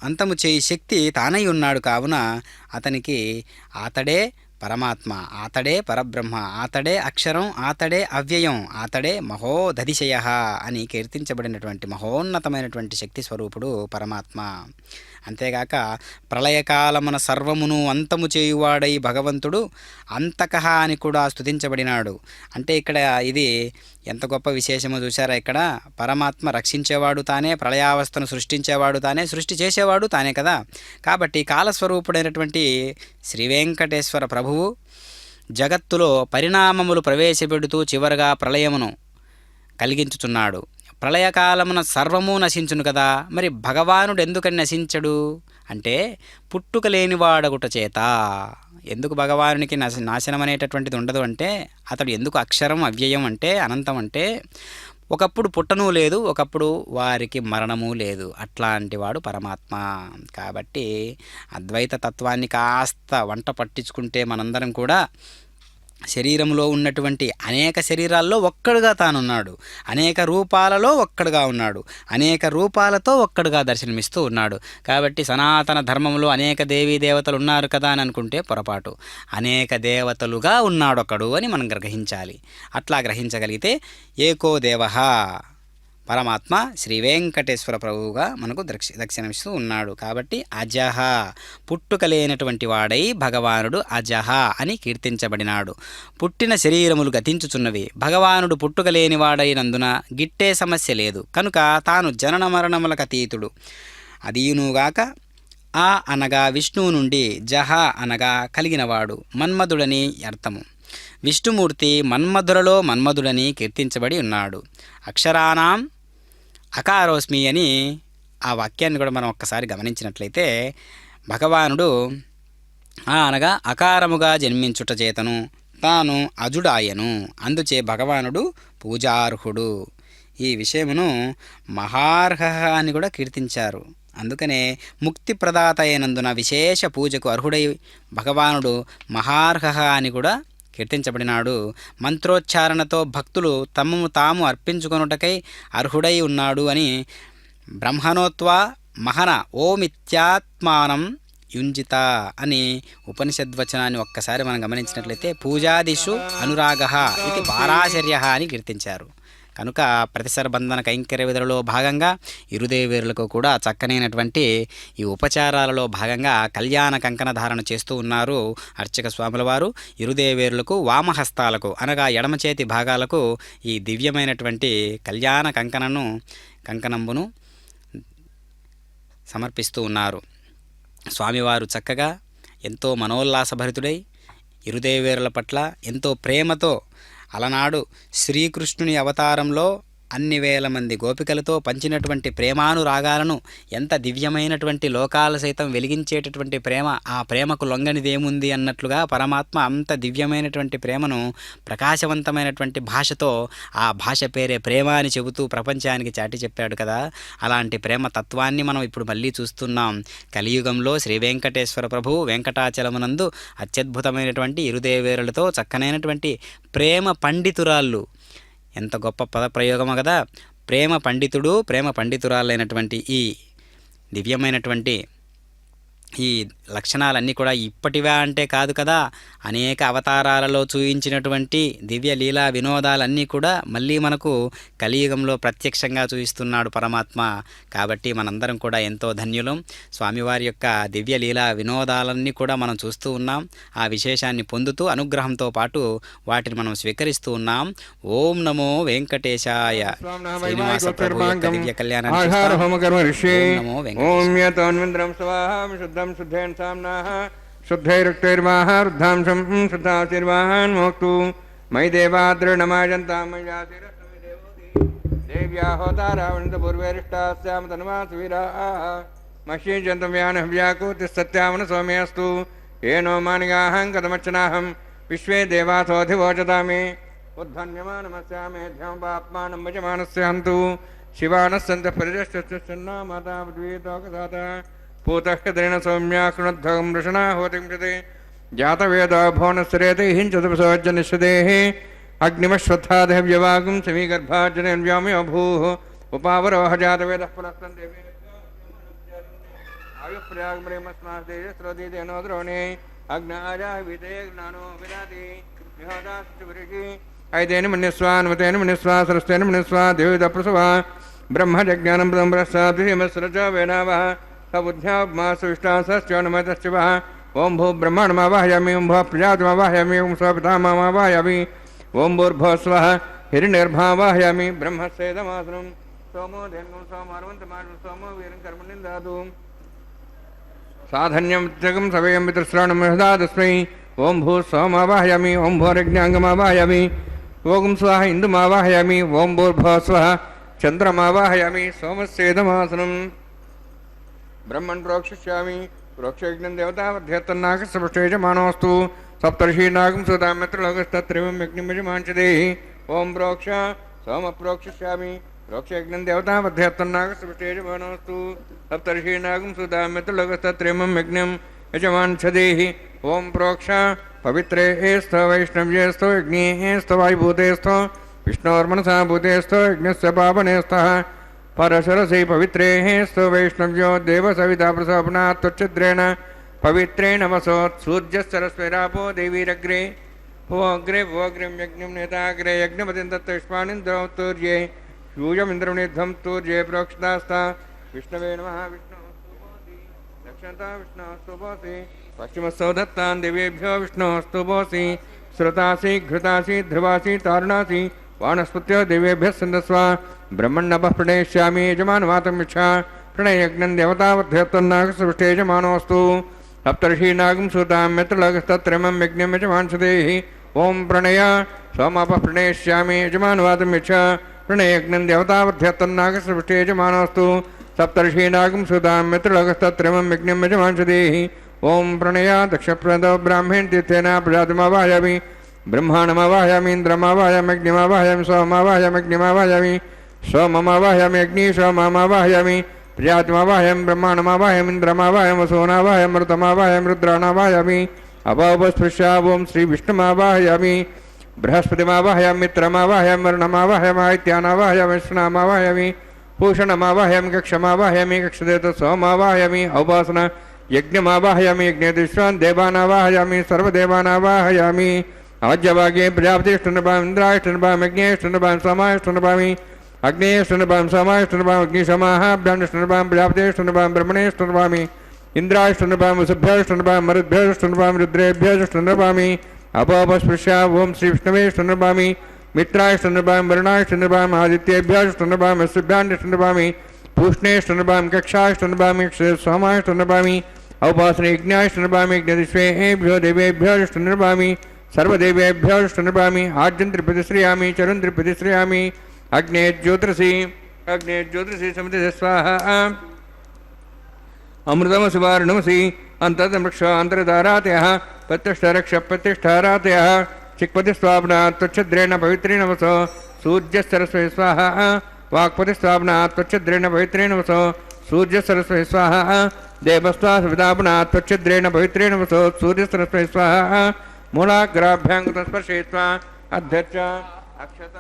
అంతము చేయి శక్తి తానై ఉన్నాడు. కావున అతనికి అతడే పరమాత్మ, అతడే పరబ్రహ్మ, అతడే అక్షరం, అతడే అవ్యయం, అతడే మహోదతిశయ అని కీర్తించబడినటువంటి మహోన్నతమైనటువంటి శక్తి స్వరూపుడు పరమాత్మ. అంతేగాక ప్రళయకాలమున సర్వమును అంతము చేయువాడై భగవంతుడు అంతకః అని కూడా స్తుతించబడినాడు. అంటే ఇక్కడ ఇది ఎంత గొప్ప విశేషమో చూసారా. ఇక్కడ పరమాత్మ రక్షించేవాడు తానే, ప్రళయావస్థను సృష్టించేవాడు తానే, సృష్టి చేసేవాడు తానే కదా. కాబట్టి కాలస్వరూపుడైనటువంటి శ్రీ వెంకటేశ్వర ప్రభువు జగత్తులో పరిణామములు ప్రవేశపెడుతూ చివరగా ప్రళయమును కలిగించుచున్నాడు. ప్రళయకాలమున సర్వము నశించును కదా. మరి భగవానుడు ఎందుకని నశించడు అంటే పుట్టుక లేనివాడగుట చేత. ఎందుకు భగవానునికి నాశనం అనేటటువంటిది ఉండదు అంటే అతడు ఎందుకు అక్షరం అవ్యయం అంటే అనంతం అంటే ఒకప్పుడు పుట్టను లేదు, ఒకప్పుడు వారికి మరణము లేదు. అట్లాంటి వాడు పరమాత్మ. కాబట్టి అద్వైత తత్వాన్ని కాస్త వంట పట్టించుకుంటే మనందరం కూడా శరీరంలో ఉన్నటువంటి అనేక శరీరాల్లో ఒక్కడుగా తానున్నాడు, అనేక రూపాలలో ఒక్కడుగా ఉన్నాడు, అనేక రూపాలతో ఒక్కడుగా దర్శనమిస్తూ ఉన్నాడు. కాబట్టి సనాతన ధర్మంలో అనేక దేవీ దేవతలు ఉన్నారు కదా అని అనుకుంటే పొరపాటు. అనేక దేవతలుగా ఉన్నాడొకడు అని మనం గ్రహించాలి. అట్లా గ్రహించగలిగితే ఏకో దేవః పరమాత్మ శ్రీ వెంకటేశ్వర ప్రభువుగా మనకు దర్శనమిస్తూ ఉన్నాడు. కాబట్టి అజహ పుట్టుక లేనటువంటి వాడై భగవానుడు అజహ అని కీర్తించబడినాడు. పుట్టిన శరీరములు గతించుచున్నవి, భగవానుడు పుట్టుక లేనివాడైనందున గిట్టే సమస్య లేదు. కనుక తాను జనన మరణములకు అతీతుడు. అదీనుగాక ఆ అనగా విష్ణువు నుండి జహ అనగా కలిగినవాడు, మన్మధుడని అర్థము. విష్ణుమూర్తి మన్మధులలో మన్మధుడని కీర్తించబడి ఉన్నాడు. అక్షరానాం అకారోస్మి అని ఆ వాక్యాన్ని కూడా మనం ఒక్కసారి గమనించినట్లయితే భగవానుడు అనగా అకారముగా జన్మించుట చేతను తాను అజుడాయను, అందుచే భగవానుడు పూజార్హుడు. ఈ విషయమును మహార్హ అని కూడా కీర్తించారు. అందుకనే ముక్తి ప్రదాత అయినందున విశేష పూజకు అర్హుడై భగవానుడు మహార్హ అని కూడా కీర్తించబడినాడు. మంత్రోచ్చారణతో భక్తులు తమము తాము అర్పించుకొనుటకై అర్హుడై ఉన్నాడు అని బ్రహ్మణోత్వా మహన ఓమిత్యాత్మానం యుంజిత అని ఉపనిషద్వచనాన్ని ఒక్కసారి మనం గమనించినట్లయితే పూజాదిషు అనురాగ ఇది పారాశర్య అని కీర్తించారు. కనుక ప్రతిసర బంధన కైంకర్య విధులలో భాగంగా ఇరుదేవేరులకు కూడా చక్కనైనటువంటి ఈ ఉపచారాలలో భాగంగా కళ్యాణ కంకణ ధారణ చేస్తూ ఉన్నారు అర్చక స్వాముల వారు. ఇరుదేవేరులకు వామహస్తాలకు అనగా ఎడమ చేతి భాగాలకు ఈ దివ్యమైనటువంటి కళ్యాణ కంకణంబును సమర్పిస్తూ ఉన్నారు. స్వామివారు చక్కగా ఎంతో మనోల్లాసభరితుడై ఇరుదేవేరుల పట్ల ఎంతో ప్రేమతో అలనాడు శ్రీకృష్ణుని అవతారంలో అన్ని వేల మంది గోపికలతో పంచినటువంటి ప్రేమానురాగాలను, ఎంత దివ్యమైనటువంటి లోకాలు సైతం వెలిగించేటటువంటి ప్రేమ, ఆ ప్రేమకు లొంగనిదేముంది అన్నట్లుగా పరమాత్మ అంత దివ్యమైనటువంటి ప్రేమను ప్రకాశవంతమైనటువంటి భాషతో, ఆ భాష పేరే ప్రేమ అని చెబుతూ ప్రపంచానికి చాటి చెప్పాడు కదా. అలాంటి ప్రేమ తత్వాన్ని మనం ఇప్పుడు మళ్ళీ చూస్తున్నాం. కలియుగంలో శ్రీ వెంకటేశ్వర ప్రభు వెంకటాచలమునందు అత్యద్భుతమైనటువంటి ఇరుదేవేరులతో చక్కనైనటువంటి ప్రేమ పండితురాళ్ళు, ఎంత గొప్ప పదప్రయోగమో కదా. ప్రేమ పండితుడు, ప్రేమ పండితురాలైనటువంటి ఈ దివ్యమైనటువంటి ఈ లక్షణాలన్నీ కూడా ఇప్పటివా అంటే కాదు కదా, అనేక అవతారాలలో చూయించినటువంటి దివ్య లీలా వినోదాలన్నీ కూడా మళ్ళీ మనకు కలియుగంలో ప్రత్యక్షంగా చూపిస్తున్నాడు పరమాత్మ. కాబట్టి మనందరం కూడా ఎంతో ధన్యులం. స్వామివారి యొక్క దివ్య లీలా వినోదాలన్నీ కూడా మనం చూస్తూ ఉన్నాం. ఆ విశేషాన్ని పొందుతూ అనుగ్రహంతో పాటు వాటిని మనం స్వీకరిస్తూ ఉన్నాం. ఓం నమో వెంకటేశాయ. శ్రీనివాస ప్రభు యొక్క దివ్య కళ్యాణాన్ని చూస్తాం. शुद्धेन साम्नाः शुद्धैरुक्तैर्वाः रुद्धांशं शुद्धाशीर्वाहान् मोक्तु मयि देवाद्रणमाजन्तां देव्या होतारावणितपूर्वेरिष्टास्यां तन्वासुवीराः मह्यजन्तव्यानः व्याकुतिस्सत्यामन सौम्यस्तु येनो मानिगाहं कथमर्चनाहं विश्वे देवासोऽधिवोचतामि उद्धन्यमानमस्यामेध्यं पाप्मानं भजमानस्य हन्तु शिवानः सन्तः परिजश्चन्ना माता पृथ्वीतोकसाता पूतह्यद्रेण सौम्या कृणध्वं वृषणा होतिं कृते जातवेदा भुवनस्रेते हिञ्चतुपसोज्जनिष्यदेः अग्निमश्वत्थादेव्यवागुं समीगर्भार्जनेन व्योमयो भूः उपावरोह जातवेदः पुनस्तन् देवे आयुःप्रयागमरेमस्मास्तेजस्रोदीतेनो द्रोणे अग्नाजाविते ज्ञानो विराति विहोदास्तुवृषि ऐतेन मन्यस्वान्वतेन मन्यस्वा सरस्तेन मन्यस्वा देवदप्रसवा ब्रह्मजज्ञानं ब्रह्मप्रसाद्विमस्रच वेनावः सबुद्ध्यामासुष्टासश्चनमतश्चिवः ओं भू ब्रह्माण्डमावाहयामि ओं भो प्रजातमावाहयामि ओं स्वपितामहमावाहयामि ओं भूर्भुवः स्वः हिरण्यर्भावाहयामि ब्रह्मस्येदमासनं सोमो धेनुं सोमार्वन्तमानं सोमो वीरं कर्मणिं ददातु साधन्यं जगं सवेयं पितृश्रवणं हृदादस्मै ओं भू सोमावाहयामि ओं भोरज्ञाङ्गमावाहयामि ओं स्वः इन्दुमावाहयामि ओं भूर्भुवः स्वः चन्द्रमावाहयामि सोमस्येदमासनं ब्रह्मन् प्रोक्षिष्यामि प्रोक्षयज्ञं देवतावध्यत्तन्नागस्सपुष्टेजमानोऽस्तु सप्तर्षीनागं सुतामित्रलोकस्तत्रिवं यज्ञमिजमाञ्चदेहि ओं प्रोक्ष सोमप्रोक्षिष्यामि प्रोक्षयज्ञं देवतावध्यत्तन्नागस्सपुष्टेजमानोऽस्तु सप्तर्षीनागं सुतामित्रलोकस्तत्रिवं यज्ञं यजमाञ्चदेहि ओं प्रोक्ष पवित्रेऽस्थ वैष्णव्येऽस्थ यज्ञेऽस्थ वायुभूतेऽस्थ विष्णोर्मनसा भूतेऽस्थ यज्ञस्य पावनेऽस्थः परशरसे पवित्रेः स्तो वैष्णव्यो देवसविता प्रसोपनात् त्वच्छिद्रेण पवित्रेण वसोत्सूर्यस्सरस्वैरापो देवीरग्रे भोऽग्रे भोऽग्रिं यज्ञं नेताग्रे यज्ञपतिं दत्तविष्मानिन्द्रौत्तूर्ये यूयमिन्द्रमुनिध्वं तूर्ये प्रोक्षितास्ता विष्णवे नमः विष्णोस्तुभोसि दक्षता विष्णोस्तुभोसि पश्चिमस्थो दत्तान् देवेभ्यो विष्णोस्तुभोसि श्रुतासि घृतासि ध्रुवासि तारुणासि वानस्पत्यो देवेभ्यः सन्दस्व ब्रह्मण्णपः प्रणेष्यामि यजमानवातमिच्छा प्रणयज्ञं देवतावध्यत्तन्नागसृष्टे यजमानोऽस्तु सप्तर्षीनागं सूतां मित्रलोकस्तत्रिमं यज्ञं यजमांसदेहि ओं प्रणय सोमापः प्रणेष्यामि यजमानवातमिच्छा प्रणयज्ञं देवतावध्यत्तन्नागसृष्टे यजमानोऽस्तु सप्तर्षीनागं सूतां मित्रलोकस्तत्रिमं यज्ञं यजमांसदेहि ओं प्रणय दक्षप्रदो ब्राह्मण तीर्थेन प्रजातमावाहयामि ब्रह्माणमावाहयामि इन्द्रमावाहयामि अग्निमावाहयामि सोममावाहयामि अग्निमावाहयामि सोममावाहयामि अग्नि सोममावाहयामि प्रजातमावाहयामि ब्रह्माणमावाहयामि इन्द्रमावाहयामि वसुनावाहयामि मरुतमावाहयामि रुद्राणावाहयामि अपोपस्पृश्यावों श्रीविष्णुमावाहयामि बृहस्पतिमावाहयामि मित्रमावाहयामि वरुणमावाहयामि आदित्यानावाहयामि विष्णुनामावाहयामि भूषणमावाहयामि कक्षमावाहयामि कक्षदेवता सोममावाहयामि औपासना यज्ञमावाहयामि यज्ञेश्वरान् देवानावाहयामि सर्वदेवानावाहयामि అవజ్యభాగే ప్రజాపతిష్ఠునభామి ఇంద్రాయిష్ఠునభామి అగ్నేష్ఠునభామి సమాయిష్ఠునభామి అగ్నేష్ఠునభామి సమాయిష్ఠునభామి అగ్నిశమాహాభ్యానుష్ఠునభామి ప్రజాపతిష్ఠునభామి బ్రహ్మణేష్ఠునభామి ఇంద్రాయిష్ఠునభామి సుభ్యాష్ఠునభామి మరుద్భ్యాష్ఠునభామి రుద్రేభ్యాష్ఠునభామి అపోపస్పృశ్య ఓం శ్రీ విష్ణవేష్ఠునభామి మిత్రాయిష్ఠునభామి వరుణాయిష్ఠునభామి ఆదిత్యేభ్యాష్ఠునభామి అస్సుభ్యాన్నిష్ఠునభామి పూష్ణేష్ఠునభామి కక్షాయిష్ఠునభామి సోమాయిష్ఠునభామి ఔపాసన యజ్ఞాయిష్ఠునభామి యజ్ఞదిశ్వేభ్యో దేవేభ్యోష్ఠునభామి సర్వదేవేభ్యోష్ఠునభామి ఆజ్యం త్రిపతిశ్రయామి చరుం త్రిపతిశ్రయామి అగ్నే జ్యోతిషి సమితి స్వాహ అమృతమసువారుణమసి అంతర్దమృక్ష అంతర్ధారాతయ ప్రత్యక్షరక్ష ప్రత్యక్షారాతయ చిక్పతిస్వాప్నాత్ త్వచ్ఛద్రేణ పవిత్రేణ వసో సూర్యసరస్వతి స్వాహ వాక్పతిస్వాప్నాత్ త్వచ్ఛద్రేణ పవిత్రేణ వసో సూర్యసరస్వతి స్వాహ దేవస్వాసవిదాపునాత్ త్వచ్ఛద్రేణ పవిత్రేణ వసో సూర్యసరస్వతి స్వాహ మూలాగ్రాభ్యాంగతస్పర్శయిత్వా అధ్యక్ష అక్షత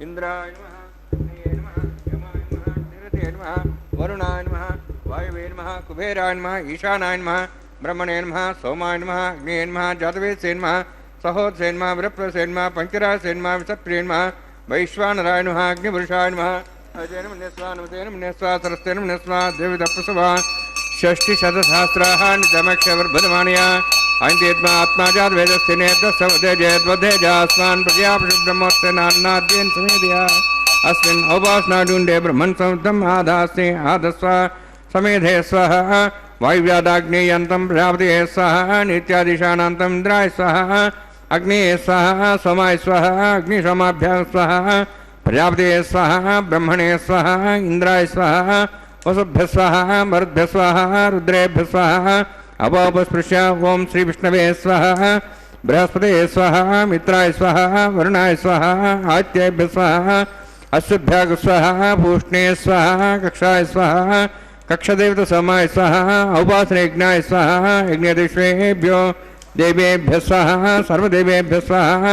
ఇంద్రాయ నమః అగ్నయే నమః యమాయ నమః నిరతే నమః వరుణాయ నమః వాయువే నమః కుబేరాయ నమః ఈశానాయ నమః బ్రహ్మణే నమః సోమాయ నమః అగ్నయే నమః జాతవేదే నమః సహోదసే నమః విరప్రసే నమః పంచరాసే నమః విసప్రియే నమః వైశ్వానరాయ నమః అగ్నిపురుషాయ నమః అజేన మన్యస్వా నమతేన మన్యస్వా సరస్తేన మన్యస్వా దేవిదప్పసవా షష్టిశతసహస్రాः నిజమక్షవర్భదమానయా ఐందేద్మా ఆత్మాజాత్ వేదస్య నేతస్సవదేజేద్వదేజాస్మాన్ ప్రజాపశు బ్రహ్మోత్సనాన్నాద్యేన్ సಮೇదయా అస్మిన్ ఔపాసనాడుండే బ్రహ్మన్ సంతం ఆదాస్నే ఆదస్వ సమేధే స్వః వాయువ్యాదాగ్నేయంతం ప్రజాపతయే స్వః నిత్యాదిశానాంతం ఇంద్రాయ స్వః అగ్నేయ స్వః సోమాయ స్వః అగ్నిశమాభ్యాం స్వః ప్రజాపతయే స్వః బ్రహ్మణే స్వః ఇంద్రాయ స్వః వసుభ్య స్వః మరుద్భ్య స్వః రుద్రేభ్య స్వః అపోపస్పృశ్య ఓం శ్రీ విష్ణవే స్వః బృహస్పతయే స్వః మిత్రాయ స్వః వరుణాయ స్వః ఆదిత్యేభ్య స్వః అస్సుభ్యాగ స్వః పూష్ణే స్వః కక్షాయ స్వః కక్షదేవత సమాయ స్వః ఔపాసన యజ్ఞాయ స్వః యజ్ఞదిశ్వేభ్యో దేవేభ్య స్వః సర్వదేవేభ్య స్వః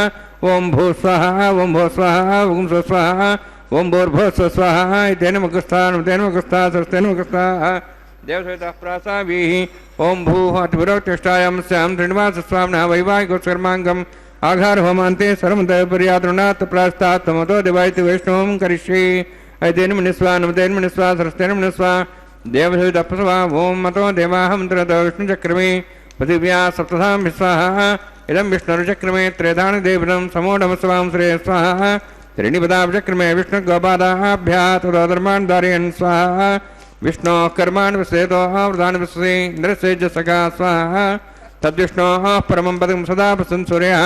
ఓం భూ స్వః ఓం భో స్వః ఓం స్వ స్వః ఓం భూర్భువః స్వః ఇతేన ముఖస్థా నమతేన ముఖస్థా సరస్తేన ముఖస్థా దేవసవితః ప్రాసావీః ఓం భూః అతిపురోక్తిష్టాయాం స్యాం శ్రీనివాసస్వామినः వైవాహికోత్కర్మాంగం ఆఘారహోమాంతే సర్వముదయపర్యాతృణాత్ ప్రాస్తాత్ తమతో దివాయితి వైష్ణవం కరిష్యే ఐతేన మన్యస్వా నమతేన మన్యస్వా సరస్తేన మన్యస్వా దేవసవితః ఓం మతో దేవాహమంత్రతో విష్ణుచక్రమే పృథివ్యా సప్తధాం విశ్వాహ ఇదం విష్ణుర్చక్రమే త్రేధాని దేవనం సమోఢమస్వాం శ్రేయ స్వాహ త్రీణిపదాభిచక్రమే విష్ణుగోపాదాభ్యా తదోధర్మాన్ ధారయన్ స్వాహ విష్ణోః కర్మాణి విశ్వేతో వృతాని విశ్వసే ఇంద్రసేజసకా స్వాహ తద్విష్ణోః పరమం పదం సదా ప్రసన్ సూర్యः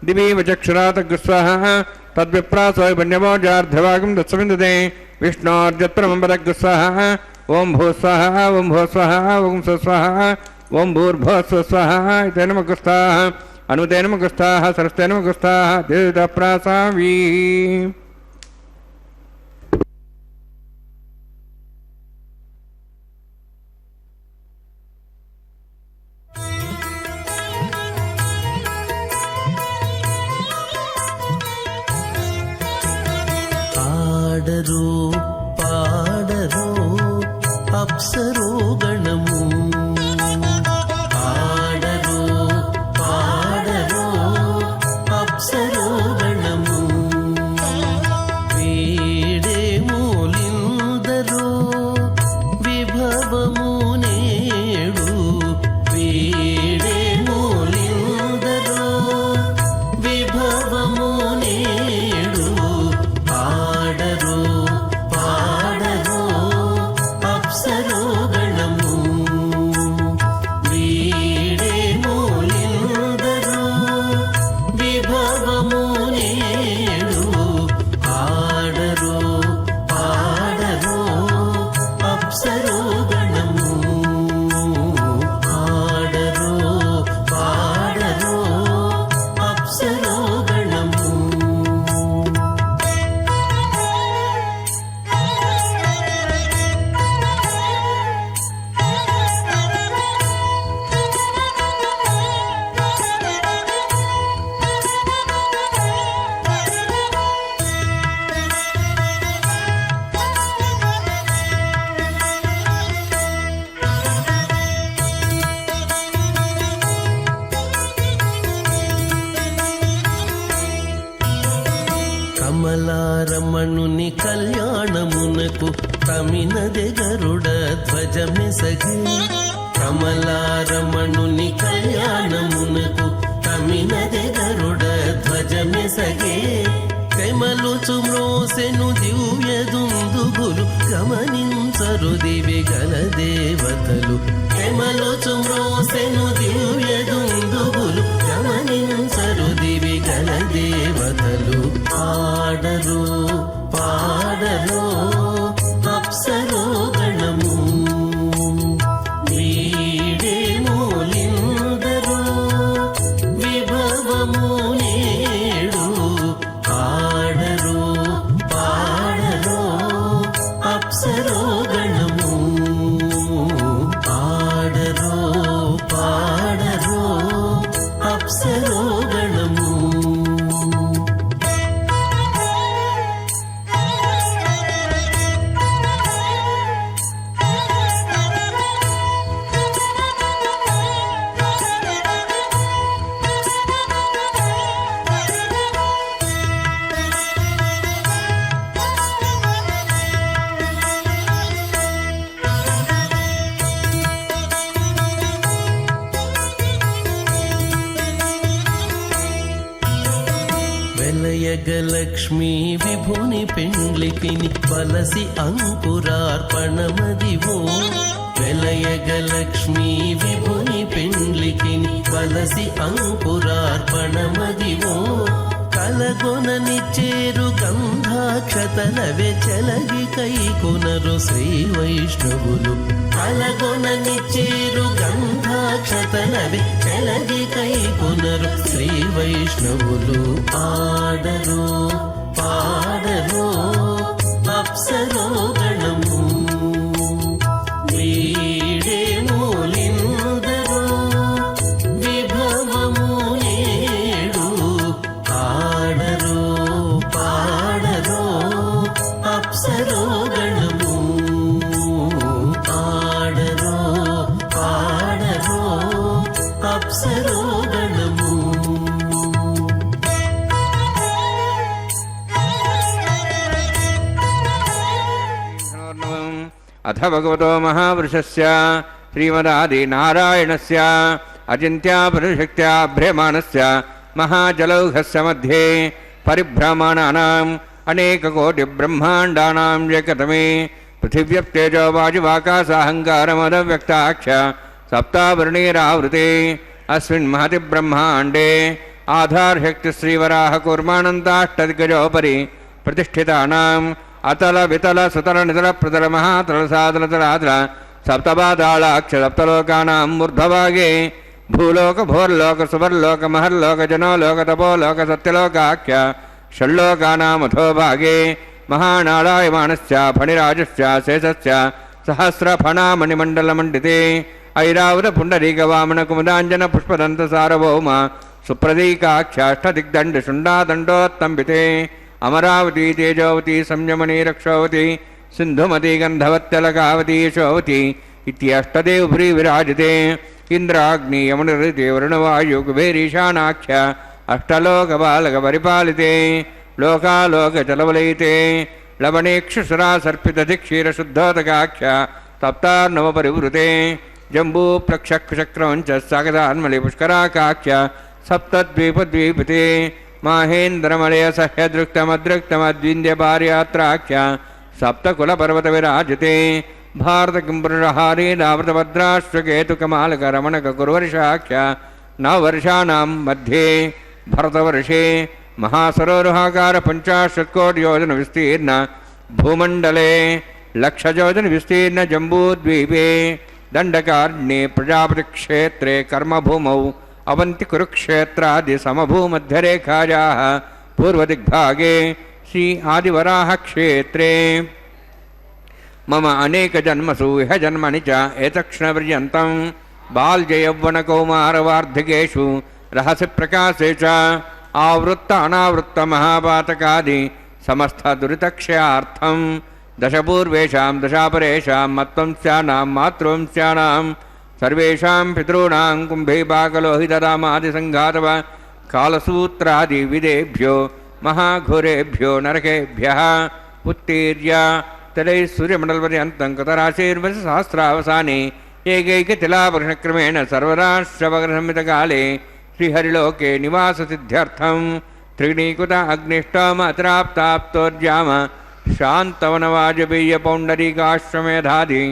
దివీవ చక్షురాతగ్స్వాహ తద్విప్రాసో పుణ్యమోజార్ధవాగం దత్సవిందతే విష్ణోర్జత్పరమం పదగ్స్వాహ ఓం భూ స్వాహ ఓం భో స్వాహ ఓం స్వ స్వాహ ఓం భూర్భువః స్వాహ ఇతేన ముఖస్థాః అనుమతేన ముఖస్థాః సరస్తేన ముఖస్థాః దేవతః ప్రాసావీః పాడరో పాడరో అప్సరో గణము పాడరో పాడరో అప్సరో గణము వేడే మూలిందరో విభవము నేడు వేడే మూలిందరో విభవము నేడు పాడరో తమినది గరుడ ధ్వజమెసగే కమలారమణుని కళ్యాణమునకు తమినది గరుడ ధ్వజమెసగే తెమలుచు మ్రోసెను దివ్య దుందుగులు గమనించరు దివి గల దేవతలు తెమలుచు మ్రోసెను దివ్య దుందుగులు గమనించరు దివి గల దేవతలు పాడరు పాడరు అప్సరో గణము వీడే మూలిందరు విభవము నేడు పాడరు పాడరు అప్సరో గణము పాడరు పాడరు అప్సరో గణము వెలయగలక్ష్మీ విభుని పెండ్లికిని వలసి అంకురార్పణమదివో వెలయగలక్ష్మీ విభుని పెండ్లికిని వలసి అంకురార్పణమదివో కలగొనని చేరు గంధాక్షతలవే చెలగి కైకొనరు శ్రీ వైష్ణవులు కలగొనని చేరు గంధాక్షతలవే చెలగి కైకొనరు శ్రీ వైష్ణవులు ఆడరు పాడరు అప్సరో గణము వీడే మూలిందరు విభవము నేడు ఆడరు పాడరు అప్సరో గణము ఆడరు పాడరు అప్సరో గణము అథ భగవతో మహావృషస్య శ్రీమదాది నారాయణస్య అచింత్యాపరిశక్త్యా భ్రమాణస్య మహాజలౌఘస్య మధ్యే పరిభ్రమణానాం అనేకకోటి బ్రహ్మాండానాం ఏకతమే పృథివ్యప్తేజో వాయువాకాశాహంకారమదవ్యక్తాక్ష సప్తావృణీరావృతే అస్మిన్ మహతి బ్రహ్మాండే ఆధారశక్తి శ్రీవరాహ కూర్మానంతాష్టదిగ్గజోపరి ప్రతిష్ఠితానాం అతల వితల సుతల నితల ప్రతల మహాతల సాతల తలాతల సప్తపాతాళాక్ష సప్తలోకానాం ఊర్ధ్వభాగే భూలోక భోర్లోక సువర్లోక మహర్లోక జనోలోక తపోలోక సత్యలోకాఖ్య షణ్లోకానామథోభాగే మహానాళాయమానస్య ఫణిరాజస్య శేషస్య సహస్రఫణామణిమండలమండితే ఐరావత పుండరీకవామన కుముదాంజన పుష్పదంత సారభౌమ సుప్రదీకాఖ్యాష్టదిగ్దండ శుండాదండోత్తంబితే అమరావతి తేజోవతి సంయమనీ రక్షోవతి సింధుమతి గంధవత్తలకావతి యశోవతి ఇత్యష్టదేవభ్రీ విరాజితే ఇంద్రాగ్ని యమునరితే వరుణవాయు కుబేరీశానాఖ్య అష్టలోకపాలక పరిపాలితే లోకాలోకచలవలయితే లవణేక్షుసురా సర్పితధిక్షీరశుద్ధోదకాఖ్య సప్తార్ణవ పరివృతే జంబూ ప్రక్షక్చక్రవంచ సాగదాన్మలి పుష్కరాకాఖ్య సప్తద్వీపద్వీపితే మాహేంద్రమలయ సహ్యదృక్తమదృక్తమద్వింద్యపార్యాత్రాఖ్య సప్తకులపర్వత విరాజితే భారత కింపురుషహారీ నావృతభద్రాశ్వకేతుకమాలక రమణక కురువర్షాఖ్య నవవర్షాణం మధ్యే భరతవర్షే మహాసరోరుహాకార 50 యోజన విస్తీర్ణ భూమండలే 1,00,000 యోజన విస్తీర్ణ జంబూద్వీపే దండకారణ్యే ప్రజాపతిక్షేత్రే కర్మభూమౌ అవంతి కురుక్షేత్రాది సమభూమధ్యరేఖాయాः పూర్వదిగ్భాగే శ్రీ ఆదివరాహక్షేత్రే మమ అనేకజన్మసు ఇహ జన్మని చ ఏతక్షణపర్యంతం బాల్యయౌవనకౌమారవార్ధకేషు రహసి ప్రకాశే చ ఆవృత్త అనావృత్త మహాపాతకాది సమస్త దురితక్షయార్థం దశపూర్వేషాం దశాపరేషాం మత్వంస్యానాం మాతృవంస్యానాం సర్వేషాం పితॄణాం కుంభీపాకలోహితరామాదిసంఘాతవ కాలసూత్రాది విదేభ్యో మహాఘోరేభ్యో నరకేభ్యః ఉత్తీర్య तलैः सूर्यमण्डलपर्यन्तं कृतराशैर्वशसहस्रावसाने एकैकतिलापकृष्णक्रमेण सर्वराष्ट्रवग्रसंहितकाले श्रीहरिलोके निवाससिद्ध्यर्थं त्रिगुणीकृत अग्निष्टम अत्राप्ताप्तोर्जाम शान्तवनवाजपेयपौण्डरीकाश्वमेधादि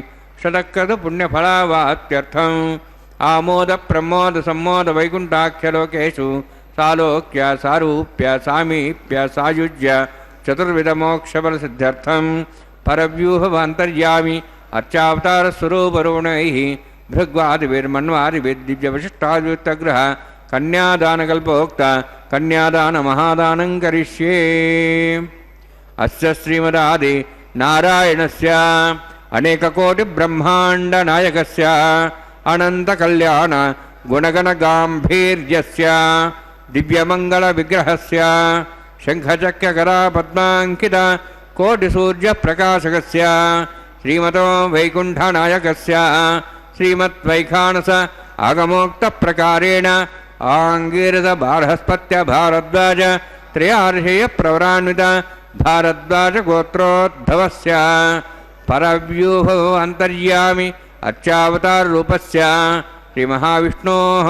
शतक्रतुपुण्यफलावाप्त्यर्थम् आमोद प्रमोद सम्मोद वैकुण्ठाख्यलोकेषु सालोक्य सारूप्य सामीप्य सायुज्य चतुर्विधमोक्षफलसिद्ध्यर्थं परव्यूहवान्तर्यामि अर्चावतारस्वरूपरुणैः भृग्वादिभिर्मन्वादिभिर्दिव्यवशिष्टाद्युक्तग्रह कन्यादानकल्पोक्त कन्यादानमहादानं करिष्ये। अस्य श्रीमदादि नारायणस्य अनेककोटिब्रह्माण्डनायकस्य अनन्तकल्याण गुणगणगाम्भीर्यस्य दिव्यमङ्गलविग्रहस्य शङ्खचक्रकरापद्माङ्कित कोटिसूर्यप्रकाशकस्य श्रीमतो वैकुण्ठनायकस्य श्रीमद्वैखानस आगमोक्तप्रकारेण आङ्गीरसबार्हस्पत्य भारद्वाज त्रयार्षेयप्रवरान्वित भारद्वाजगोत्रोद्भवस्य परव्यूह अन्तर्यामि अर्चावताररूपस्य श्रीमहाविष्णोः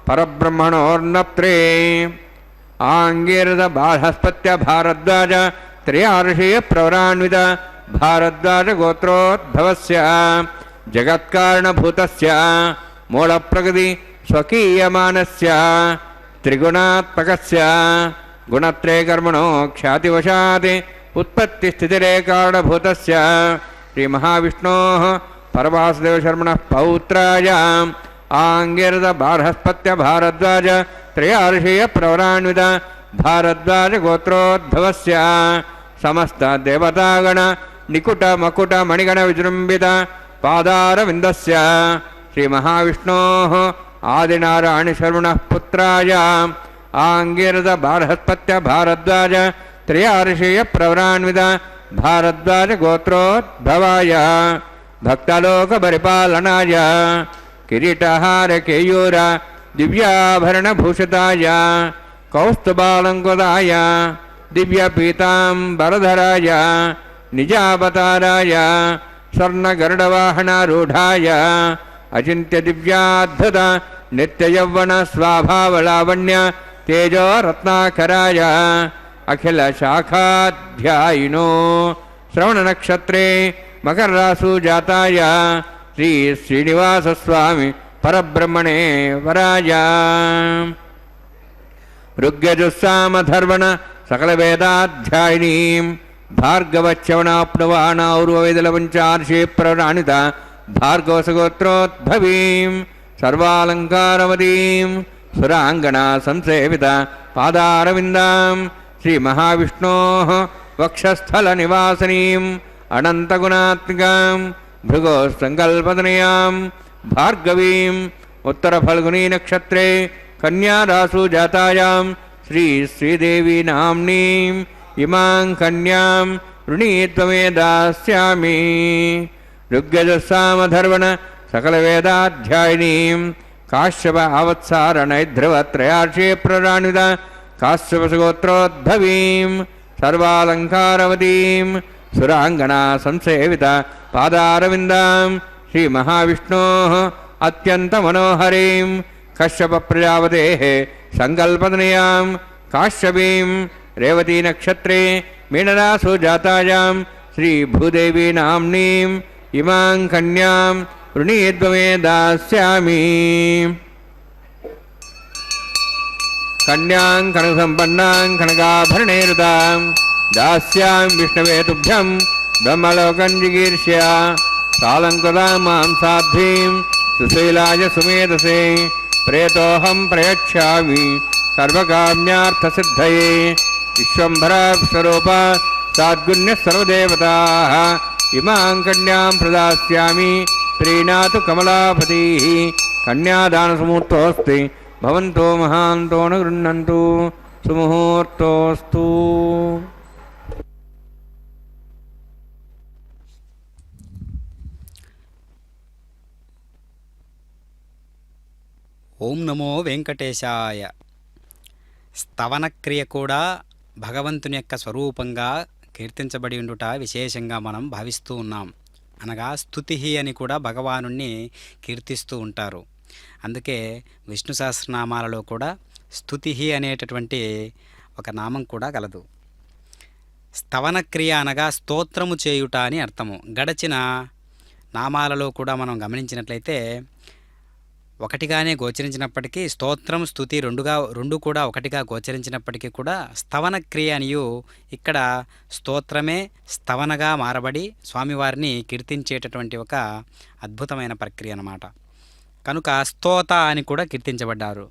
परब्रह्मणोर्नप्त्रे आङ्गीरसबार्हस्पत्य भारद्वाज त्रयार्षेयप्रवरान्वित भारद्वाजगोत्रोद्भवस्य जगत्कारणभूतस्य मूलप्रकृति स्वकीयमानस्य त्रिगुणात्मकस्य गुणत्रयकर्मणो ख्यातिवशात् उत्पत्तिस्थितिरेकारणभूतस्य श्रीमहाविष्णोः परवासुदेवशर्मणः पौत्राय आङ्गिरसबार्हस्पत्य भारद्वाज त्रयार्षेयप्रवरान्वित भारद्वाजगोत्रोद्भवस्य समस्तदेवतागण निकुटमकुटमणिगणविजृम्भित पादारविन्दस्य श्रीमहाविष्णोः आदिनारायणशर्मणः पुत्राय आङ्गिरसबार्हस्पत्य भारद्वाज त्रयार्षेयप्रवरान्वित भारद्वाजगोत्रोद्भवाय भक्तलोकपरिपालनाय किरीटहारकेयूर दिव्याभरणभूषिताय कौस्तुभालङ्कृताय दिव्यपीताम्बरधराय निजावताराय स्वर्णगरुडवाहनारूढाय अचिन्त्यदिव्याद्भुत नित्ययौवनस्वाभावलावण्य तेजोरत्नाकराय अखिलशाखाध्यायिनो श्रवणनक्षत्रे मकरराशुजाताय श्रीश्रीनिवासस्वामी परब्रह्मणे वराय ऋग्यजुस्सामधर्वण सकलवेदाध्यायिनीं भार्गवच्यवनाप्नुवाणाौर्ववेदलपञ्चार्षे प्रवराणित भार्गवसगोत्रोद्भवीं सर्वालङ्कारवतीं सुराङ्गना संसेवित पादारविन्दां श्रीमहाविष्णोः वक्षस्थलनिवासिनीम् अनन्तगुणात्मिकां भृगोस्सङ्कल्पतनयां भार्गवीम् उत्तरफल्गुनीनक्षत्रे कन्याराशुजातायां श्रीदेवी नाम्नीम् इमां कन्यां वृणीत्वमे दास्यामि। ऋग्यजुस्सामधर्वण सकलवेदाध्यायिनीं काश्यप आवत्सारणैध्रुवत्रयार्षे प्रराणित काश्यपसगोत्रोद्भवीं सर्वालङ्कारवतीं सुराङ्गना संसेवित पादारविन्दां श्रीमहाविष्णोः अत्यन्तमनोहरीं कश्यपप्रजापतेः सङ्कल्पतनयां काश्यपीं रेवतीनक्षत्रे मीनराशुजातायां श्रीभूदेवी नाम्नीम् इमां कन्यां वृणीत्वमे दास्यामि। कन्यां कनकसम्पन्नां कनकाभरणैरुतां दास्यां विष्णवे तुभ्यं ब्रह्मलोकं जिगीर्ष्य सालङ्कृतां मां साध्वीं सुशीलाय सुमेधसे प्रेतोऽहं प्रयच्छामि सर्वकाम्यार्थसिद्धये विश्वम्भरस्वरूपा साद्गुण्यः सर्वदेवताः इमां कन्यां प्रदास्यामि प्रीणातु कमलापतिः। कन्यादानसमुहूर्तोऽस्ति भवन्तो महान्तो न गृह्णन्तु सुमुहूर्तोऽस्तु। ఓం నమో వెంకటేశాయ. స్తవనక్రియ కూడా భగవంతుని యొక్క స్వరూపంగా కీర్తించబడి ఉండుట విశేషంగా మనం భావిస్తూ ఉన్నాం. అనగా స్తుతి అని కూడా భగవానుణ్ణి కీర్తిస్తూ ఉంటారు. అందుకే విష్ణు సహస్రనామాలలో కూడా స్తుతి అనేటటువంటి ఒక నామం కూడా కలదు. స్తవన క్రియ అనగా స్తోత్రము చేయుట అని అర్థము. గడచిన నామాలలో కూడా మనం గమనించినట్లయితే ఒకటిగానే గోచరించినప్పటికీ స్తోత్రం స్తుతి రెండు కూడా ఒకటిగా గోచరించినప్పటికీ కూడా స్తవన క్రియ అనియు ఇక్కడ స్తోత్రమే స్తవనగా మారబడి స్వామివారిని కీర్తించేటటువంటి ఒక అద్భుతమైన ప్రక్రియ అన్నమాట. కనుక స్తోత అని కూడా కీర్తించబడ్డారు.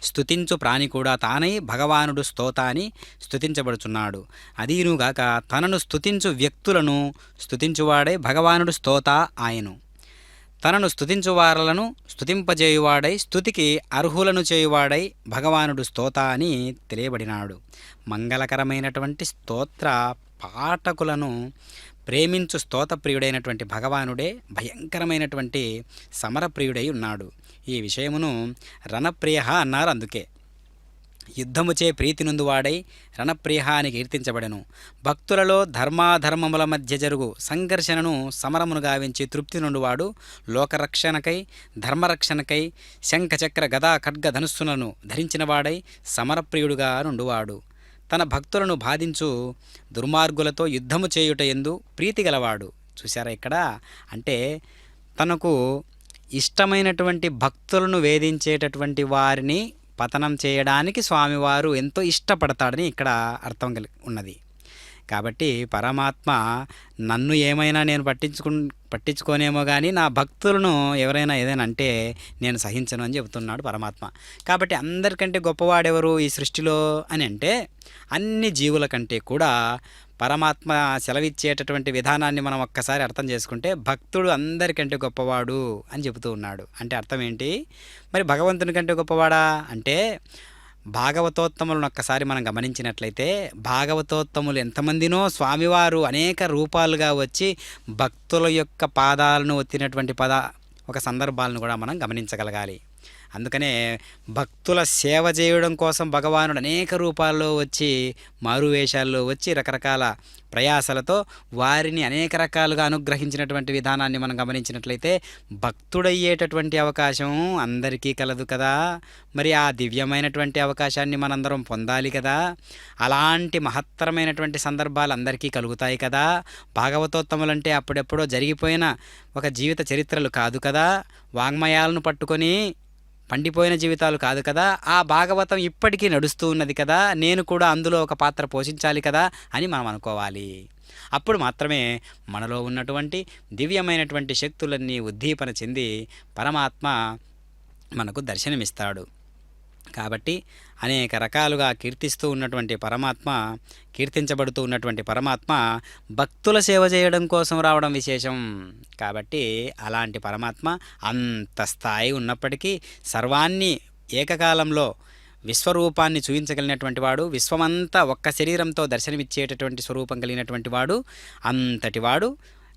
స్తుతించు ప్రాణి కూడా తానై భగవానుడు స్తోత అని స్తుతించబడుచున్నాడు. అదీనుగాక తనను స్తుతించు వ్యక్తులను స్తుతించువాడై భగవానుడు స్తోత ఆయను. తనను స్తుతించువారలను స్తుతింపజేయువాడై స్తుతికి అర్హులను చేయువాడై భగవానుడు స్తోత అని తెలియబడినాడు. మంగళకరమైనటువంటి స్తోత్ర పాఠకులను ప్రేమించు స్తోతప్రియుడైనటువంటి భగవానుడే భయంకరమైనటువంటి సమరప్రియుడై ఉన్నాడు. ఈ విషయమును రణప్రియ అన్నారు. అందుకే యుద్ధముచే ప్రీతి నుందువాడై రణప్రియ అని కీర్తించబడెను. భక్తులలో ధర్మాధర్మముల మధ్య జరుగు సంఘర్షణను సమరమును గావించి తృప్తి నుండివాడు లోకరక్షణకై ధర్మరక్షణకై శంఖచక్ర గదా ఖడ్గ ధనుస్సులను ధరించినవాడై సమరప్రియుడుగా నుండువాడు. తన భక్తులను బాధించు దుర్మార్గులతో యుద్ధము చేయుట యందు ప్రీతి గలవాడు. చూశారా ఇక్కడ? అంటే తనకు ఇష్టమైనటువంటి భక్తులను వేధించేటటువంటి వారిని పతనం చేయడానికి స్వామివారు ఎంతో ఇష్టపడతాడని ఇక్కడ అర్థం ఉన్నది. కాబట్టి పరమాత్మ నన్ను ఏమైనా నేను పట్టించుకోనేమో కానీ నా భక్తులను ఎవరైనా ఏదైనా అంటే నేను సహించను అని చెబుతున్నాడు పరమాత్మ. కాబట్టి అందరికంటే గొప్పవాడెవరు ఈ సృష్టిలో అని అంటే అన్ని జీవుల కంటే కూడా పరమాత్మ సెలవిచ్చేటటువంటి విధానాన్ని మనం ఒక్కసారి అర్థం చేసుకుంటే భక్తుడు అందరికంటే గొప్పవాడు అని చెబుతూ ఉన్నాడు. అంటే అర్థం ఏంటి? మరి భగవంతుని కంటే గొప్పవాడా అంటే భాగవతోత్తములను ఒక్కసారి మనం గమనించినట్లయితే భాగవతోత్తములు ఎంతమందినో స్వామివారు అనేక రూపాలుగా వచ్చి భక్తుల యొక్క పాదాలను ఒత్తినటువంటి ఒక సందర్భాలను కూడా మనం గమనించగలగాలి. అందుకనే భక్తుల సేవ చేయడం కోసం భగవానుడు అనేక రూపాల్లో వచ్చి మారువేషాల్లో వచ్చి రకరకాల ప్రయాసలతో వారిని అనేక రకాలుగా అనుగ్రహించినటువంటి విధానాన్ని మనం గమనించినట్లయితే భక్తుడయ్యేటటువంటి అవకాశం అందరికీ కలదు కదా. మరి ఆ దివ్యమైనటువంటి అవకాశాన్ని మనందరం పొందాలి కదా. అలాంటి మహత్తరమైనటువంటి సందర్భాలు అందరికీ కలుగుతాయి కదా. భాగవతోత్తములంటే అప్పుడెప్పుడో జరిగిపోయిన ఒక జీవిత చరిత్రలు కాదు కదా. వాంగ్మయాలను పట్టుకొని పండిపోయిన జీవితాలు కాదు కదా. ఆ భాగవతం ఇప్పటికీ నడుస్తూ ఉన్నది కదా. నేను కూడా అందులో ఒక పాత్ర పోషించాలి కదా అని మనం అనుకోవాలి. అప్పుడు మాత్రమే మనలో ఉన్నటువంటి దివ్యమైనటువంటి శక్తులన్నీ ఉద్దీపన చెంది పరమాత్మ మనకు దర్శనమిస్తాడు. కాబట్టి అనేక రకాలుగా కీర్తించబడుతూ ఉన్నటువంటి పరమాత్మ భక్తుల సేవ చేయడం కోసం రావడం విశేషం. కాబట్టి అలాంటి పరమాత్మ అంత స్థాయి ఉన్నప్పటికీ సర్వాన్ని ఏకకాలంలో విశ్వరూపాన్ని చూపించగలిగినటువంటి వాడు, విశ్వమంతా ఒక్క శరీరంతో దర్శనమిచ్చేటటువంటి స్వరూపం కలిగినటువంటి వాడు,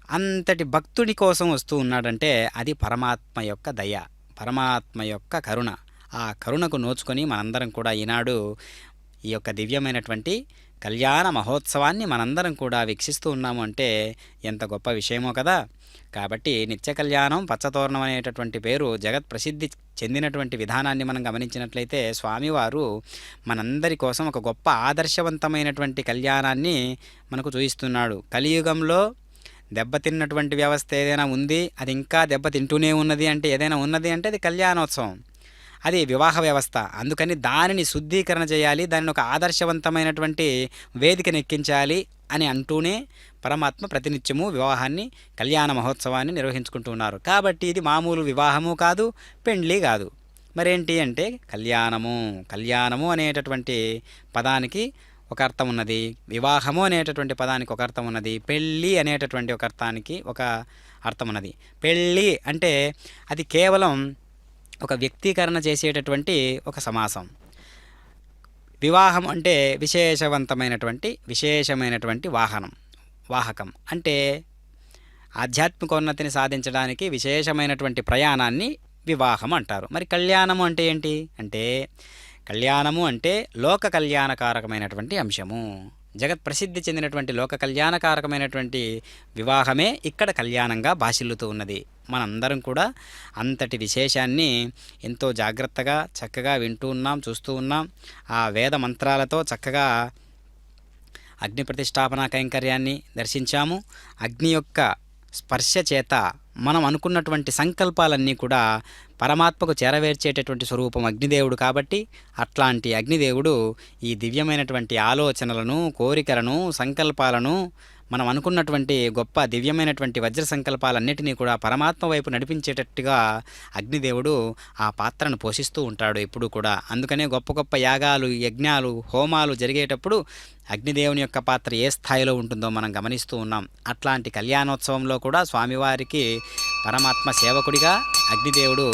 అంతటి భక్తుడి కోసం వస్తూ ఉన్నాడంటే అది పరమాత్మ యొక్క దయ, పరమాత్మ యొక్క కరుణ. ఆ కరుణకు నోచుకొని మనందరం కూడా ఈనాడు ఈ యొక్క దివ్యమైనటువంటి కళ్యాణ మహోత్సవాన్ని మనందరం కూడా వీక్షిస్తూ ఉన్నాము అంటే ఎంత గొప్ప విషయమో కదా. కాబట్టి నిత్య కళ్యాణం పచ్చతోరణం అనేటటువంటి పేరు జగత్ ప్రసిద్ధి చెందినటువంటి విధానాన్ని మనం గమనించినట్లయితే స్వామివారు మనందరి కోసం ఒక గొప్ప ఆదర్శవంతమైనటువంటి కళ్యాణాన్ని మనకు చూపిస్తున్నాడు. కలియుగంలో దెబ్బతిన్నటువంటి వ్యవస్థ ఏదైనా ఉంది, అది ఇంకా దెబ్బతింటూనే ఉన్నది అంటే ఏదైనా ఉన్నది అంటే అది కళ్యాణోత్సవం, అది వివాహ వ్యవస్థ. అందుకని దానిని శుద్ధీకరణ చేయాలి, దానిని ఒక ఆదర్శవంతమైనటువంటి వేదికను ఎక్కించాలి అని అంటూనే పరమాత్మ ప్రతినిత్యము వివాహాన్ని, కళ్యాణ మహోత్సవాన్ని నిర్వహించుకుంటూ ఉన్నారు. కాబట్టి ఇది మామూలు వివాహము కాదు, పెండ్లి కాదు. మరేంటి అంటే కళ్యాణము అనేటటువంటి పదానికి ఒక అర్థం ఉన్నది, వివాహము అనేటటువంటి పదానికి ఒక అర్థం ఉన్నది, పెళ్ళి అనేటటువంటి ఒక అర్థానికి ఒక అర్థం ఉన్నది. పెళ్ళి అంటే అది కేవలం ఒక వ్యక్తీకరణ చేసేటటువంటి ఒక సమాసం. వివాహం అంటే విశేషమైనటువంటి వాహకం అంటే ఆధ్యాత్మికోన్నతిని సాధించడానికి విశేషమైనటువంటి ప్రయాణాన్ని వివాహం అంటారు. మరి కళ్యాణము అంటే ఏంటి అంటే కళ్యాణము అంటే లోక కళ్యాణకారకమైనటువంటి అంశము, జగత్ ప్రసిద్ధి చెందినటువంటి లోక కళ్యాణకారకమైనటువంటి వివాహమే ఇక్కడ కళ్యాణంగా భాసిల్లుతూ ఉన్నది. మనందరం కూడా అంతటి విశేషాన్ని ఎంతో జాగ్రత్తగా చక్కగా వింటూ ఉన్నాం, చూస్తూ ఉన్నాం. ఆ వేద మంత్రాలతో చక్కగా అగ్ని ప్రతిష్టాపన కైంకర్యాన్ని దర్శించాము. అగ్ని యొక్క స్పర్శ చేత మనం అనుకున్నటువంటి సంకల్పాలన్నీ కూడా పరమాత్మకు చేరవేర్చేటటువంటి స్వరూపం అగ్నిదేవుడు కాబట్టి అట్లాంటి అగ్నిదేవుడు ఈ దివ్యమైనటువంటి ఆలోచనలను, కోరికలను, సంకల్పాలను, మనం అనుకున్నటువంటి గొప్ప దివ్యమైనటువంటి వజ్ర సంకల్పాలన్నిటినీ కూడా పరమాత్మ వైపు నడిపించేటట్టుగా అగ్నిదేవుడు ఆ పాత్రను పోషిస్తూ ఉంటాడు ఎప్పుడూ కూడా. అందుకనే గొప్ప గొప్ప యాగాలు, యజ్ఞాలు, హోమాలు జరిగేటప్పుడు అగ్నిదేవుని యొక్క పాత్ర ఏ స్థాయిలో ఉంటుందో మనం గమనిస్తూ ఉన్నాం. అట్లాంటి కళ్యాణోత్సవంలో కూడా స్వామివారికి పరమాత్మ సేవకుడిగా అగ్నిదేవుడు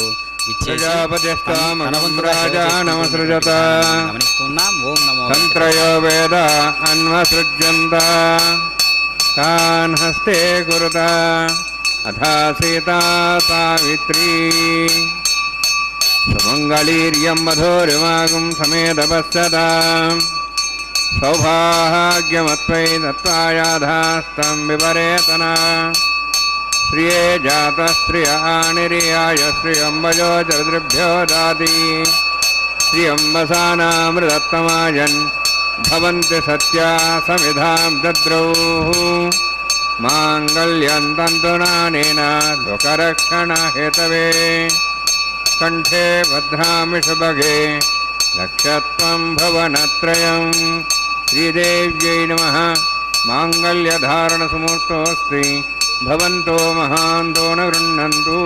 గమనిస్తున్నాం. ఓం నమో తంత్రయో వేద అన్వసృజ్యంత తాన్ హస్తే గురుత అథా సీతా సావిత్రీ సుమంగళీర్యం మధురిమాగం సమేతపశ్చదా సౌభాగ్యమత్వై దత్తాయాధాస్తం విపరేతనా శ్రియే జాత శ్రియానిర్యాయ శ్రియంబజో చతుర్భ్యో దాతి శ్రియంబసానామృతత్తమాయన్ భవంతి సత్యా సమిధాం దద్రౌః మాంగళ్యం తంతునానేన లోకరక్షణ హేతవే కంఠే భద్రామి శుభగే లక్ష్యత్వం భవనత్రయం శ్రీదేవ్యై నమః మాంగళ్యధారణ సుమూర్తోస్తి భవంతో మహాంతో న గృహ్ణन्तు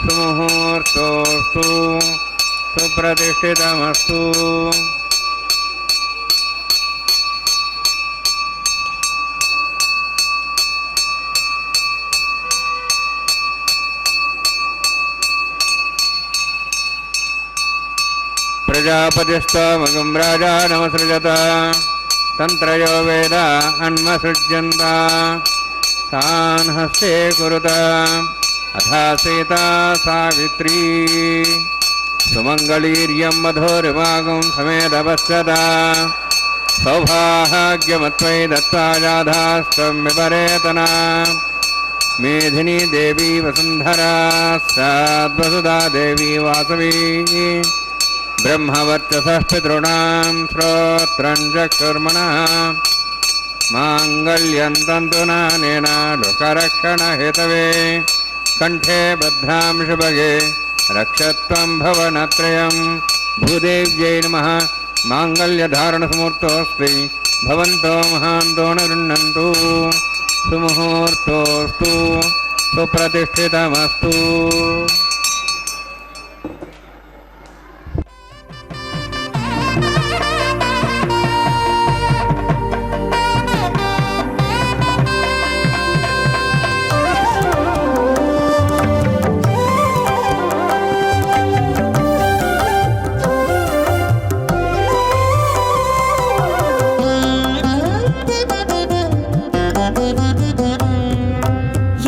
సుముహూర్తోస్తు సుప్రతిష్ఠితమస్తు. ప్రజాపతిస్తమగం రాజా నమసృజత తంత్రయో వేద అన్వసృజ్యంత తాన్ హస్తే కురుత అథా సీతా సావిత్రీ సుమంగళీర్యం మధురిమాగం సమేతపశ్చదా సౌభాగ్యమత్వై దత్తాయాధాస్తం విపరేతనా మేధినీ దేవీ వసుంధరా సాద్వసుదా దేవీ వాసవీ బ్రహ్మవర్చసః పితॄణాం శ్రోత్రం చక్షుర్మణః మాంగళ్యం తంతునానేన లోకరక్షణ హేతవే కంఠే భద్రాం శుభగే రక్షత్వం భవనత్రయం భూదేవ్యై నమః మాంగళ్యధారణ సమూర్తోస్తి భవంతో మహాంతో న గృహ్ణन्तు సుముహూర్తోస్తు సుప్రతిష్ఠితమస్తు.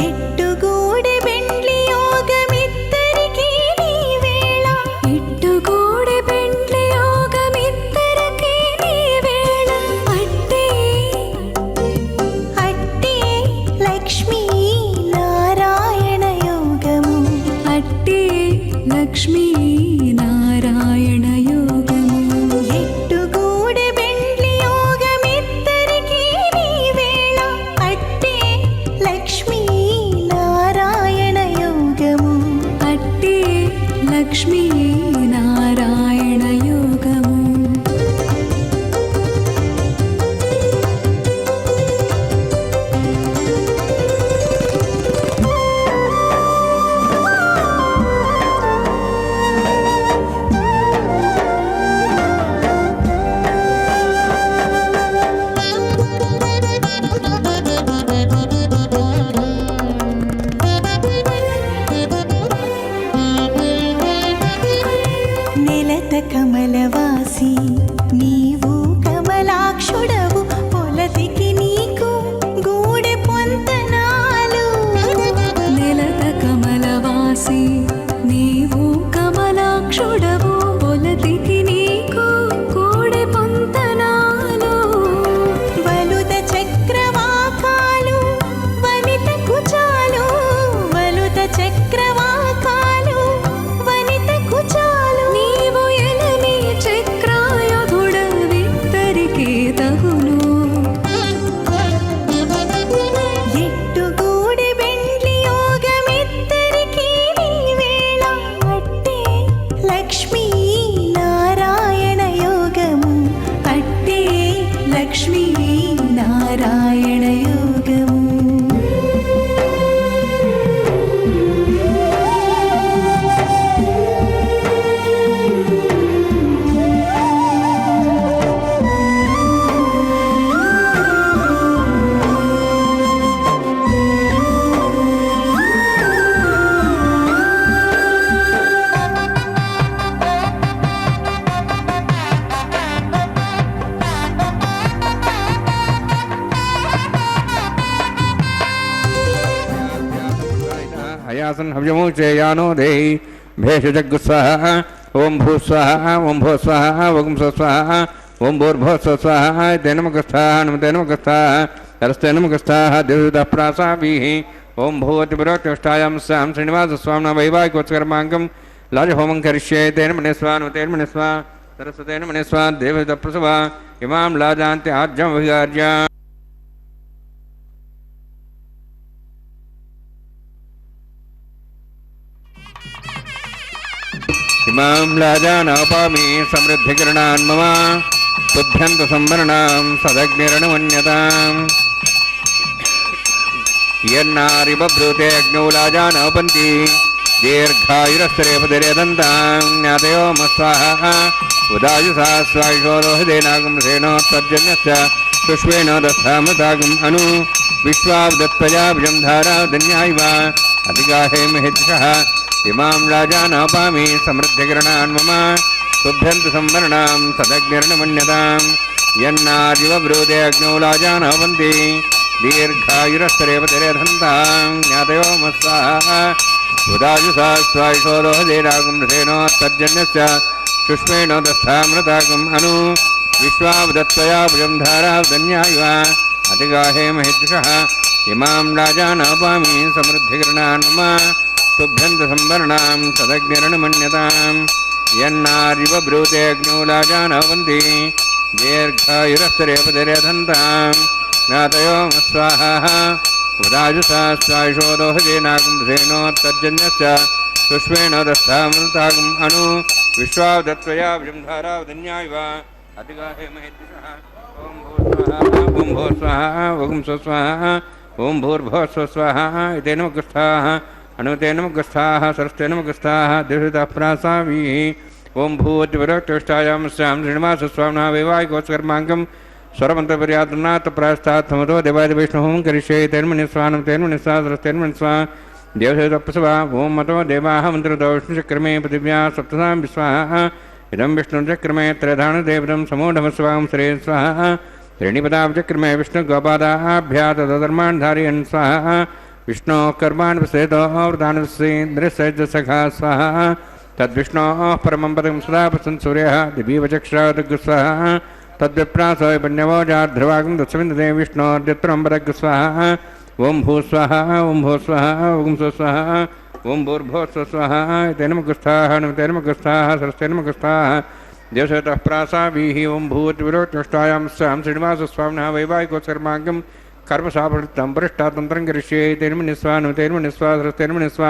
ఎట్టుగూడె బెండ్లి యోగమిద్దరికీ నీ వేళ, ఎట్టుగూడె బెండ్లి యోగమిద్దరికీ నీ వేళ, అట్టే అట్టే లక్ష్మీ నారాయణ యోగము, అట్టే లక్ష్మీ నారాయణ యోగము. ఎట్టుగూడె బెండ్లి యోగమిద్దరికీ నీ వేళ, అట్టే లక్ష్మీ నారాయణ యోగము, అట్టే లక్ష్మీ నారాయణ యోగము. నెలత కమలవాసి నీవు కమలాక్షుడవు, పొలతికి నీకు గూడె పొంతనాలు. నెలత కమలవాసి నీవు కమలాక్షుడవు, పొలతికి నీకు గూడె పొంతనాలు. ध्यासन् हव्यमूचे यानो देहि भेषजग्गु स्वाहा ओं भू स्वाहा ओं भो स्वाहा ओं सो स्वाहा ओं भूर्भुवः स्वाहा तेन नमस्ताः नमते नमस्ताः सरस्ते नमस्ताः देवता प्रासाभिः ओं भूवति पुरोत्तिष्ठायां स्यां श्रीनिवासस्वामिना वैवाहिकोत्सकर्माङ्गं लाजहोमं करिष्ये तेन मनेस्वा नमतेन मनेस्वा सरस्वतेन मनेस्वा देवता प्रसवा इमां लाजान्ति आज्यं विहार्य इमां लाजानापामि समृद्धिकरणान् मम तुभ्यन्तसंवरणां सदग्निरणमन्यताम् यन्नारिबभ्रूते अग्नौ लाजानोपन्ति दीर्घायुरस्तरेपतिरेदन्तां ज्ञातयो मस्वाहा उदायुषा स्वायुषो रोहितेनागं सेनोत्तर्जन्यश्च सुष्वेण दत्तामृतागम् अनु विश्वावदत्तयाभ्यं धाराधन्यायव अधिगाहे महेद्षः इमां राजानापामि समृद्धिकरणान् मम तुभ्यन्तसंवरणां सदग्निर्णमन्यतां यन्नारिबभ्रूते अग्नौ लाजानोपन्ति दीर्घायुरस्तरेपतिरेधन्तां ज्ञातयो मस्वाहा उदायुषा स्वायुषो रोहदेरागं रथेनोत्तर्जन्यश्च शुष्मेण दत्तामृतागम् अनु विश्वावदत्तया भुजं धारावदन्यायव अधिगाहे महेद्षः इमां राजानापामि समृद्धिकरणान् मम तुभ्यन्तसंवरणां सदग्निर्णमन्यतां यन्नारिबभ्रूते अग्नौ लाजानोपन्ति दीर्घायुरस्तरेपतिरेधन्तां ज्ञातयो मस्वाहा उदायुषा स्वायुषो दोहजेनागं धेनोत्तर्जन्यश्च सुष्वेण दत्तामृतागम् अनु विश्वावदत्तया भुजं धारावदन्यायव अधिगाहे महेद्षः ओं भो स्वाहा ओं सो स्वाहा ओं भूर्भुवः स्वाहा इति नमस्ताः अनुते नमस्ताः सरस्ते नमस्ताः देवता प्रासाभिः ओं भूवतिवरोत्तिष्ठायां स्यां श्रीनिवासस्वामिना वैवाहिकोत्सकर्माङ्गं स्वरमन्त्रपर्यातनात् प्रायस्तात् समतो देवादिविष्णुहोमं करिष्ये तैर्मनिस्वानं तैर्मनिस्वा सरस्तेर्मनिस्वा देवसेतप्रसवा ओं मतो देवाः मन्त्रतो विष्णुचक्रमे पृथिव्या सप्तसां विश्वाः इदं विष्णुचक्रमे त्रयधानुदेवतं समूढमस्वां श्रे स्वाहा त्रीणिपदाब्जक्रमे विष्णुगोपादाभ्या तदधर्मान् धारयन् स्वाहा विष्णोः कर्मान् विसेतो वृतानुसेन्द्रसज्जसखा स्वाहा तद्विष्णोः परमं पदं सदा प्रसन् सूर्यः दिवीवचक्षरादग् स्वाहा तद्विप्रासोय पुण्यवोजाध्रुवागं दत्सविन्दते विष्णोर्यत्रं पदग् स्वाहा ओं भू स्वाहा ओं भो स्वाहा ओं सो स्वाहा ओं भूर्भुवः स्वाहा तेन नमस्ताः नमते नमस्ताः सरस्ते नमस्ताः देवसेतः प्रासाभिः ओं भूवतिवरोत्तिष्ठायां स्यां श्रीनिवासस्वामिनः वैवाहिकोत्सकर्माङ्गं कर्मसाफलितं पृष्ठातन्त्रं करिष्ये तैर्मनिस्वा नमतेर्मनिस्वा सरस्तेर्मनिस्वा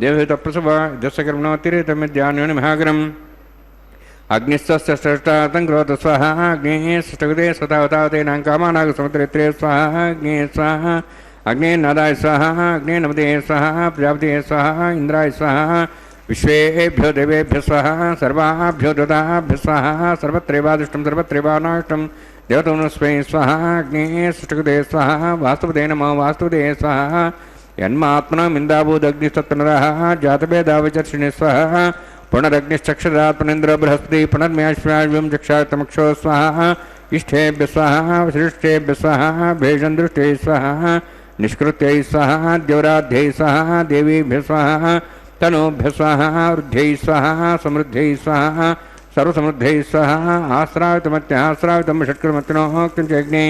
देवसेतप्रसवा दशकर्मणोत्तिरेतमिद्यान्योनिमहाग्रम् अग्निस्तस्य श्रेष्ठातं करोतु स्वाहा अग्नेः षष्ठकृते स्वतावतावतेनां कामानागसमुद्रेत्रे स्वाहा अग्ने स्वाहा अग्ने नादाय स्वाहा अग्ने नमते स्वाहा प्रजापते स्वाहा इंद्राय स्वाहा विश्वेभ्यो देवेभ्यो स्वाहा सर्वाभ्यो देवताभ्यो स्वाहा सर्वत्रैवादुष्टं सर्वत्रैवानाष्टं देवतोनुस्मै स्वाहा अग्ने षष्ठकृते स्वाहा वास्तुपते नमो वास्तुपते स्वाहा यन्मात्मनमिन्दाभूदग्निस्तत्नरः जातभेदावचर्षिणे स्वाहा पुनरग्निश्चक्षरात्मनेन्द्र बृहस्पति पुनर्म्याश्व्यां चक्षातमक्षो स्वाहा इष्टेभ्य स्वाहा श्रेष्ठेभ्य स्वाहा भेषन्दृष्टे स्वाहा निष्कृत्यै स्वाहा द्यौराध्यै स्वाहा देवीभ्य स्वाहा तनूभ्य स्वाहा वृद्ध्यै स्वाहा समृद्ध्यै स्वाहा सर्वसमृद्ध्यै स्वाहा आश्रावितमत्याश्रावितं षट्कृमत्नोः किञ्चग्ने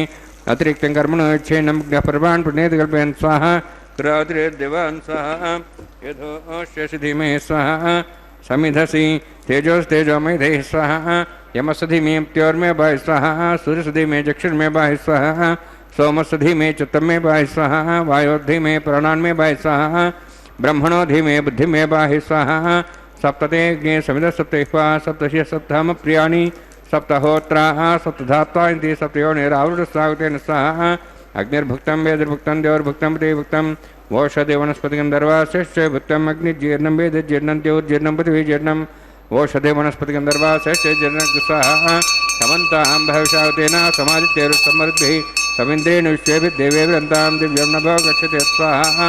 अतिरिक्तं कर्मणो यच्छेन्नं पर्वान् पुण्येति कल्पयन् स्वाहा कृरातिरेद्देवान् स्वाहा यथोष्यसि धीमहि स्वाहा समिधसि तेजोस्तेजोमयधैः स्वाहा यमसधीमे त्योर्मे बाहि स्वाहा सूर्यसधीमे चक्षुर्मे बाहि स्वाहा सोमसधीमे चित्तमे बाहि स्वाहा वायोधीमे प्राणान्मे बाहि स्वाहा ब्रह्मणो धीमे बुद्धिमे बाहि स्वाहा सप्तते ज्ञे समिध सप्तैः सप्तशि सप्तम प्रियाणि सप्तहोत्राः सप्तधात्वा इति सप्तयोनिरावृतस्वागतेन स्वाहा अग्निर्भुक्तं वेदिर्भुक्तं देवर्भुक्तं देवभुक्तं ओषधे वनस्पतिगन्धर्वाश्च भुक्तम् अग्निजीर्णं वेदजीर्णं देवोर्जीर्णं पृथिवीजीर्णं ओषधे वनस्पतिगन्धर्वाश्च जीर्णं स्वाहा समन्तां भविष्यावतेन समादित्यैरुत्समृद्धिः समिन्द्रेण विश्वेभिर्देवेभिरन्तां दिव्यं नभो गच्छते स्वाहा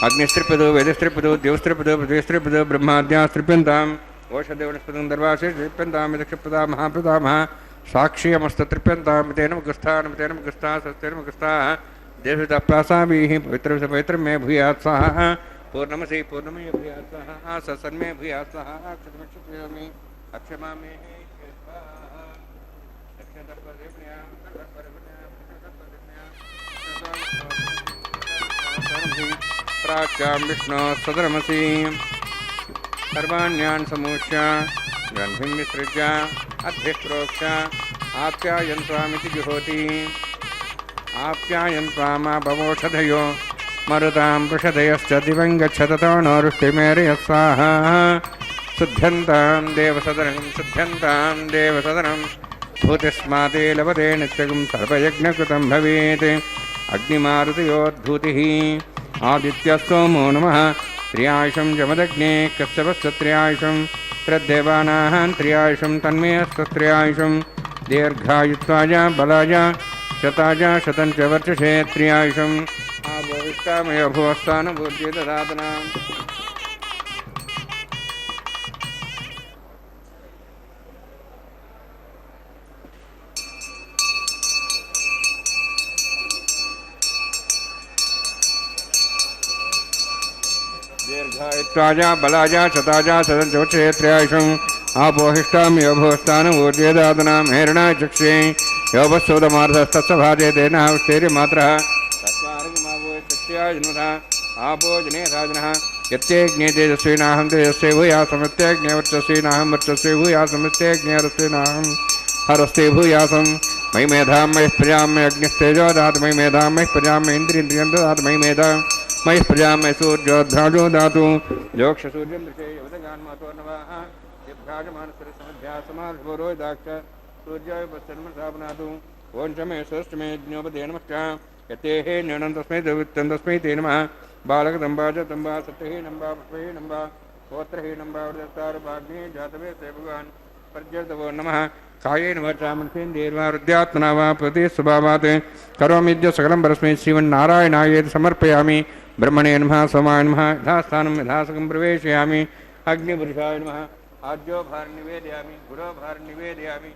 अग्निस्त्रिपदो वेदस्त्रिपदो देवस्त्रिपदो पृथ्वीस्त्रिपदो ब्रह्माद्यास्त्रिप्यन्ताम् ओषधे वनस्पतिगन्धर्वाश्च त्रिप्यन्तां यदक्षप्रदा महाप्रदामः साक्ष्यमस्तत्रिप्यन्तां तेन मुखस्था स्वस्तेन मुखस्था देवता प्रासाभिः पवित्र से पवित्र में भूयात् स्वाहा पूर्णमसि पूर्णमय भूयात् स्वाहा सत्सन्मे भूयात् स्वाहा क्षतमक्षमे अक्षमा में प्राच्यां विष्णु सदरमसि सर्वाण्यान् समूष्य गन्धिं विसृज्य अध्यक्रोक्ष आप्यायन्त्वामिति जुहोति आप्यायन्त्वामापवोषधयो मरुतां वृषधयश्च दिवं गच्छततो नो रुष्टिमेरयः स्वाहा शुद्ध्यन्तां देवसदनं भूतिस्माते लभते नित्यगुं सर्वयज्ञकृतं भवेत् अग्निमारुतयोद्धूतिः आदित्यः सोमो नमः त्र्यायुषं जमदग्ने कश्यपश्च त्र्यायुषं प्रद्देवानाः त्र्यायुषं तन्मे अस्तत्र्यायुषं दीर्घायुत्वाय बलाय शताय शतं च वर्चसे त्र्यायुषम् आभोविष्टामयो भुवस्थानुभूत्ये ददातनाम् दीर्घायुत्वाय बलाय शताय शतं च वर्चसे त्र्यायुषम् आपोहिष्टामयो भुवस्थानुभूत्ये ददातनाम् हेरणाय चक्षे योपस्सोदमार्धस्तस्य भाजे तेन विष्टेर्यमात्रः आपो जने राजनः यत्यज्ञे तेजस्वीनाहं तेजस्वी भूयासं यत्यज्ञे वर्चस्वीनाहं वर्चस्वी भूयासं यत्यज्ञे हरस्वीनाहं हरस्ते भूयासं मयि मेधां मयि प्रजां मयि अग्निस्तेजो दातु मयि मेधां मयि प्रजां मयि इन्द्रियं ददातु मयि मेधां मयि प्रजां मयि सूर्योद्भ्राजो दातु योक्षसूर्यं दृशे युवदगान्मतो नवः यद्भ्राजमानसरसमध्यासमार्भोरो दाक्ष सूर्याय पश्चिमसापनातु ओं च मे स्वश्च मे ज्ञोपदे नमश्च यतेः न्यूनं तस्मै दुर्वृत्तं तस्मै ते नमः बालकदम्बा च तम्बा सत्यहीनं वा पुष्पहीनं वा गोत्रहीनं वा वृत्तारभाग्ने जातवे से भगवान् पर्यर्तवो नमः कायेन वाचा मनसेन्द्रियैर्वा हृदयात्मना वा प्रतिस्वभावात् करोमीद्य सकलं परस्मै श्रीमन्नारायणायेति समर्पयामि ब्रह्मणे नमः सोमाय नमः यथास्थानं यथासकं प्रवेशयामि अग्निपुरुषाय नमः आद्यो भारं निवेदयामि गुरो भारं निवेदयामि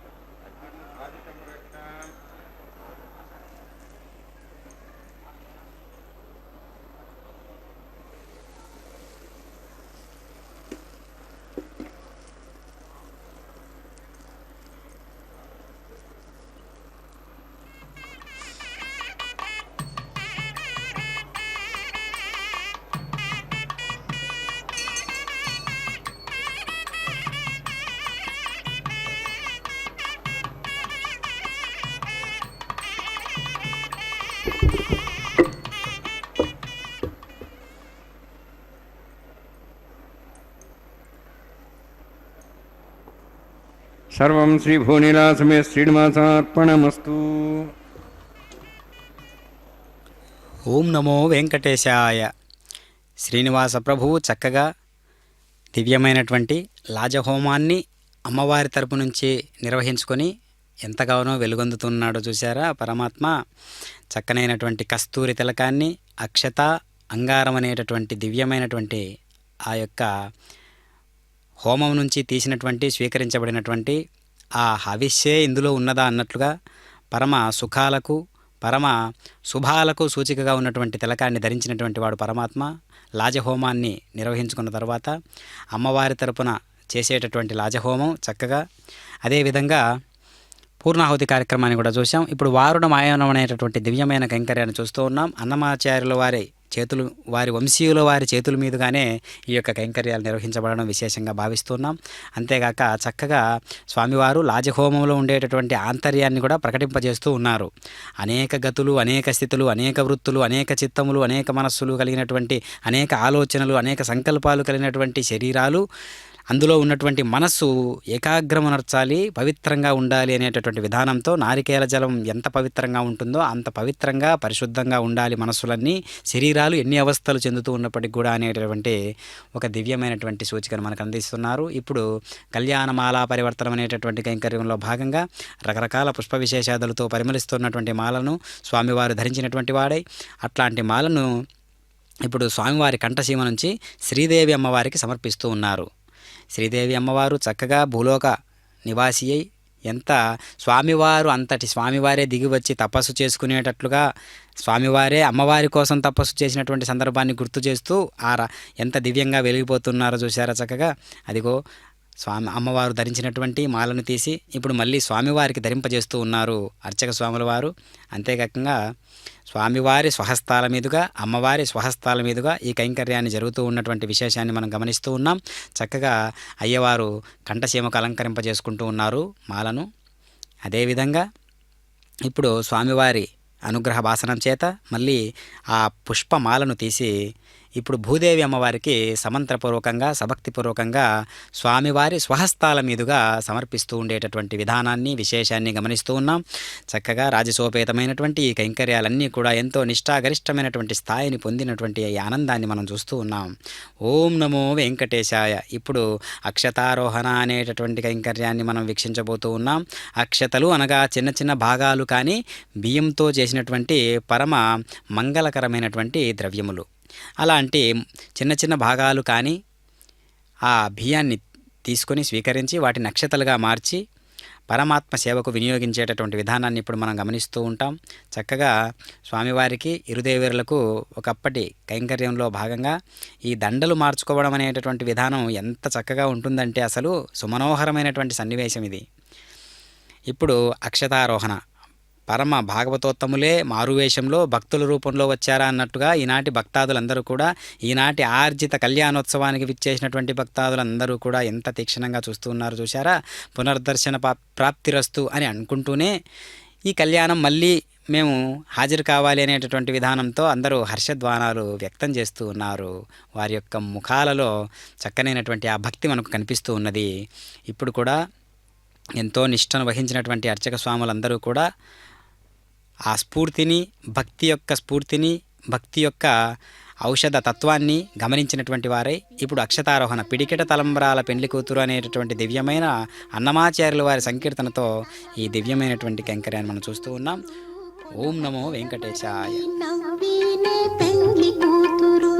सर्वं श्रीभूनिलासमे श्रीनिवासार्पणमस्तु ఓం నమో వెంకటేశాయ. శ్రీనివాస ప్రభువు చక్కగా దివ్యమైనటువంటి లాజహోమాన్ని అమ్మవారి తరపు నుంచి నిర్వహించుకొని ఎంతగానో వెలుగొందుతున్నాడో చూసారా పరమాత్మ. చక్కనైనటువంటి కస్తూరి తిలకాన్ని అక్షత అంగారం అనేటటువంటి దివ్యమైనటువంటి ఆ యొక్క హోమం నుంచి తీసినటువంటి స్వీకరించబడినటువంటి ఆ హవిష్యే ఇందులో ఉన్నదా అన్నట్లుగా పరమ సుఖాలకు పరమ శుభాలకు సూచికగా ఉన్నటువంటి తిలకాన్ని ధరించినటువంటి వాడు పరమాత్మ. లాజహోమాన్ని నిర్వహించుకున్న తర్వాత అమ్మవారి తరపున చేసేటటువంటి లాజహోమం చక్కగా అదేవిధంగా పూర్ణాహుతి కార్యక్రమాన్ని కూడా చూసాం. ఇప్పుడు వారుణ మాయనం అనేటటువంటి దివ్యమైన కైంకర్యాన్ని చూస్తూ ఉన్నాం. అన్నమాచార్యుల వారి వంశీయుల వారి చేతుల మీదుగానే ఈ యొక్క కైంకర్యాలు నిర్వహించబడడం విశేషంగా భావిస్తున్నాం. అంతేగాక చక్కగా స్వామివారు లాజహోమంలో ఉండేటటువంటి ఆంతర్యాన్ని కూడా ప్రకటింపజేస్తూ ఉన్నారు. అనేక గతులు, అనేక స్థితులు, అనేక వృత్తులు, అనేక చిత్తములు, అనేక మనస్సులు కలిగినటువంటి, అనేక ఆలోచనలు, అనేక సంకల్పాలు కలిగినటువంటి శరీరాలు, అందులో ఉన్నటువంటి మనస్సు ఏకాగ్రమనర్చాలి, పవిత్రంగా ఉండాలి అనేటటువంటి విధానంతో నారికేల జలం ఎంత పవిత్రంగా ఉంటుందో అంత పవిత్రంగా పరిశుద్ధంగా ఉండాలి మనస్సులన్నీ, శరీరాలు ఎన్ని అవస్థలు చెందుతూ ఉన్నప్పటికీ కూడా అనేటటువంటి ఒక దివ్యమైనటువంటి సూచికను మనకు అందిస్తున్నారు. ఇప్పుడు కళ్యాణమాలా పరివర్తనం అనేటటువంటి కైంకర్యంలో భాగంగా రకరకాల పుష్ప విశేషాదులతో పరిమళిస్తున్నటువంటి మాలను స్వామివారు ధరించినటువంటి వాడై అట్లాంటి మాలను ఇప్పుడు స్వామివారి కంఠసీమ నుంచి శ్రీదేవి అమ్మవారికి సమర్పిస్తూ ఉన్నారు. శ్రీదేవి అమ్మవారు చక్కగా భూలోక నివాసి అయి ఎంత స్వామివారు అంతటి స్వామివారే దిగివచ్చి తపస్సు చేసుకునేటట్లుగా స్వామివారే అమ్మవారి కోసం తపస్సు చేసినటువంటి సందర్భాన్ని గుర్తు చేస్తూ ఎంత దివ్యంగా వెలిగిపోతున్నారో చూశారా చక్కగా. అదిగో అమ్మవారు ధరించినటువంటి మాలను తీసి ఇప్పుడు మళ్ళీ స్వామివారికి ధరింపజేస్తూ ఉన్నారు అర్చక స్వాముల వారు. అంతేకాకుండా స్వామివారి స్వహస్తాల మీదుగా అమ్మవారి స్వహస్తాల మీదుగా ఈ కైంకర్యాన్ని జరుగుతూ ఉన్నటువంటి విశేషాన్ని మనం గమనిస్తూ ఉన్నాం. చక్కగా అయ్యవారు కంఠసీమకు అలంకరింపజేసుకుంటూ ఉన్నారు మాలను. అదేవిధంగా ఇప్పుడు స్వామివారి అనుగ్రహ భాసనం చేత మళ్ళీ ఆ పుష్పమాలను తీసి ఇప్పుడు భూదేవి అమ్మవారికి సమంత్రపూర్వకంగా సభక్తిపూర్వకంగా స్వామివారి స్వహస్తాల మీదుగా సమర్పిస్తూ ఉండేటటువంటి విధానాన్ని విశేషాన్ని గమనిస్తూ ఉన్నాం. చక్కగా రాజసోపేతమైనటువంటి ఈ కైంకర్యాలన్నీ కూడా ఎంతో నిష్ఠాగరిష్టమైనటువంటి స్థాయిని పొందినటువంటి ఈ ఆనందాన్ని మనం చూస్తూ ఉన్నాం. ఓం నమో వెంకటేశాయ. ఇప్పుడు అక్షతారోహణ అనేటటువంటి కైంకర్యాన్ని మనం వీక్షించబోతూ ఉన్నాం. అక్షతలు అనగా చిన్న చిన్న భాగాలు కానీ బియ్యంతో చేసినటువంటి పరమ మంగళకరమైనటువంటి ద్రవ్యములు. అలాంటి చిన్న చిన్న భాగాలు కానీ ఆ బియ్యాన్ని తీసుకొని స్వీకరించి వాటిని అక్షతలుగా మార్చి పరమాత్మ సేవకు వినియోగించేటటువంటి విధానాన్ని ఇప్పుడు మనం గమనిస్తూ ఉంటాం. చక్కగా స్వామివారికి ఇరుదేవేరులకు ఒకప్పటి కైంకర్యంలో భాగంగా ఈ దండలు మార్చుకోవడం అనేటటువంటి విధానం ఎంత చక్కగా ఉంటుందంటే అసలు సుమనోహరమైనటువంటి సన్నివేశం ఇది. ఇప్పుడు అక్షతారోహణ పరమ భాగవతోత్తములే మారువేషంలో భక్తుల రూపంలో వచ్చారా అన్నట్టుగా ఈనాటి భక్తాదులందరూ కూడా ఈనాటి ఆర్జిత కళ్యాణోత్సవానికి విచ్చేసినటువంటి భక్తాదులందరూ కూడా ఎంత తీక్షణంగా చూస్తూ ఉన్నారు చూశారా. పునర్దర్శన ప్రాప్తిరస్తు అని అనుకుంటూనే ఈ కళ్యాణం మళ్ళీ మేము హాజరు కావాలి అనేటటువంటి విధానంతో అందరూ హర్షధ్వానాలు వ్యక్తం చేస్తూ ఉన్నారు. వారి యొక్క ముఖాలలో చక్కనైనటువంటి ఆ భక్తి మనకు కనిపిస్తూ ఉన్నది. ఇప్పుడు కూడా ఎంతో నిష్ఠను వహించినటువంటి అర్చక స్వాములందరూ కూడా ఆ స్ఫూర్తిని భక్తి యొక్క ఔషధ తత్వాన్ని గమనించినటువంటి వారై ఇప్పుడు అక్షతారోహణ పిడికిట తలంబ్రాల పెండ్లి కూతురు అనేటటువంటి దివ్యమైన అన్నమాచార్యుల వారి సంకీర్తనతో ఈ దివ్యమైనటువంటి కైంకర్యాన్ని మనం చూస్తూ ఉన్నాం. ఓం నమో వెంకటేశాయ. నవ్వీనే పెండ్లి కూతురు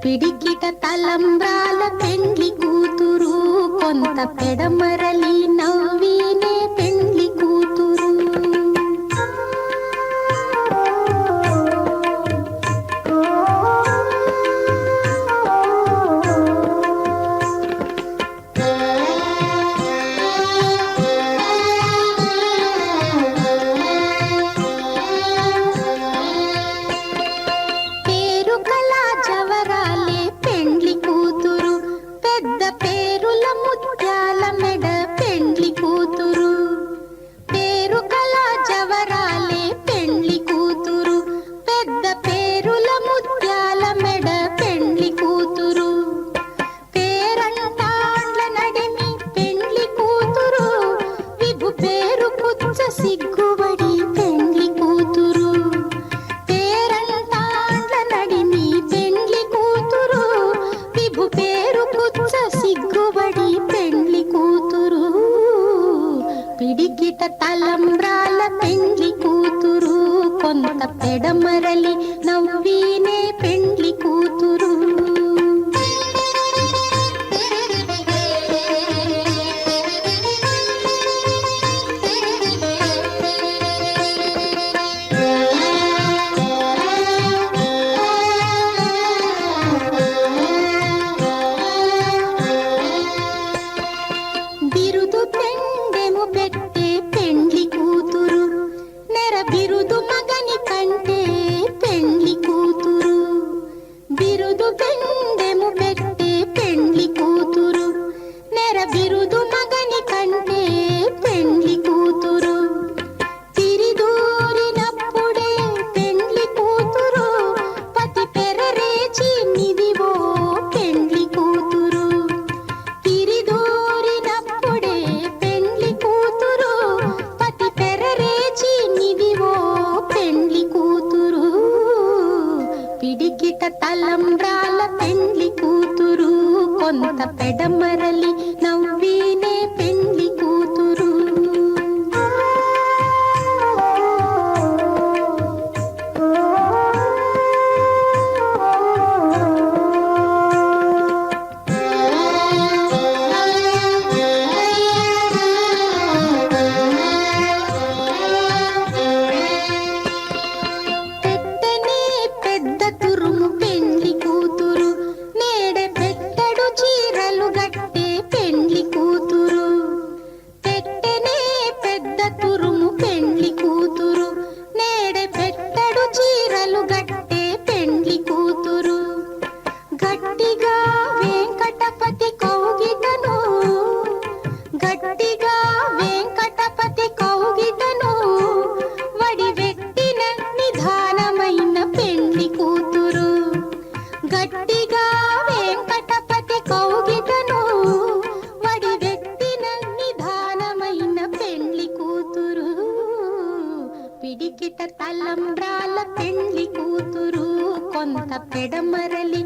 పిడికిట తలంబ్రాల పెండ్లి కూతురు కొంత పెడమరలి నవ్వీనే పెండ్లి కూతురు. పిడికిట తలంబ్రాల పెండ్లి కూతురు కొంత పెడమరలి నవ్వీనే పెండ్లి కూతురు. బిరుదు పెండెము పెట్టే పెండ్లి కూతురు నెర బిరుదు మగని కంటే పెండ్లి కూతురు తలంబ్రాల పెండ్లి కూతురు కొంత పెడమరలి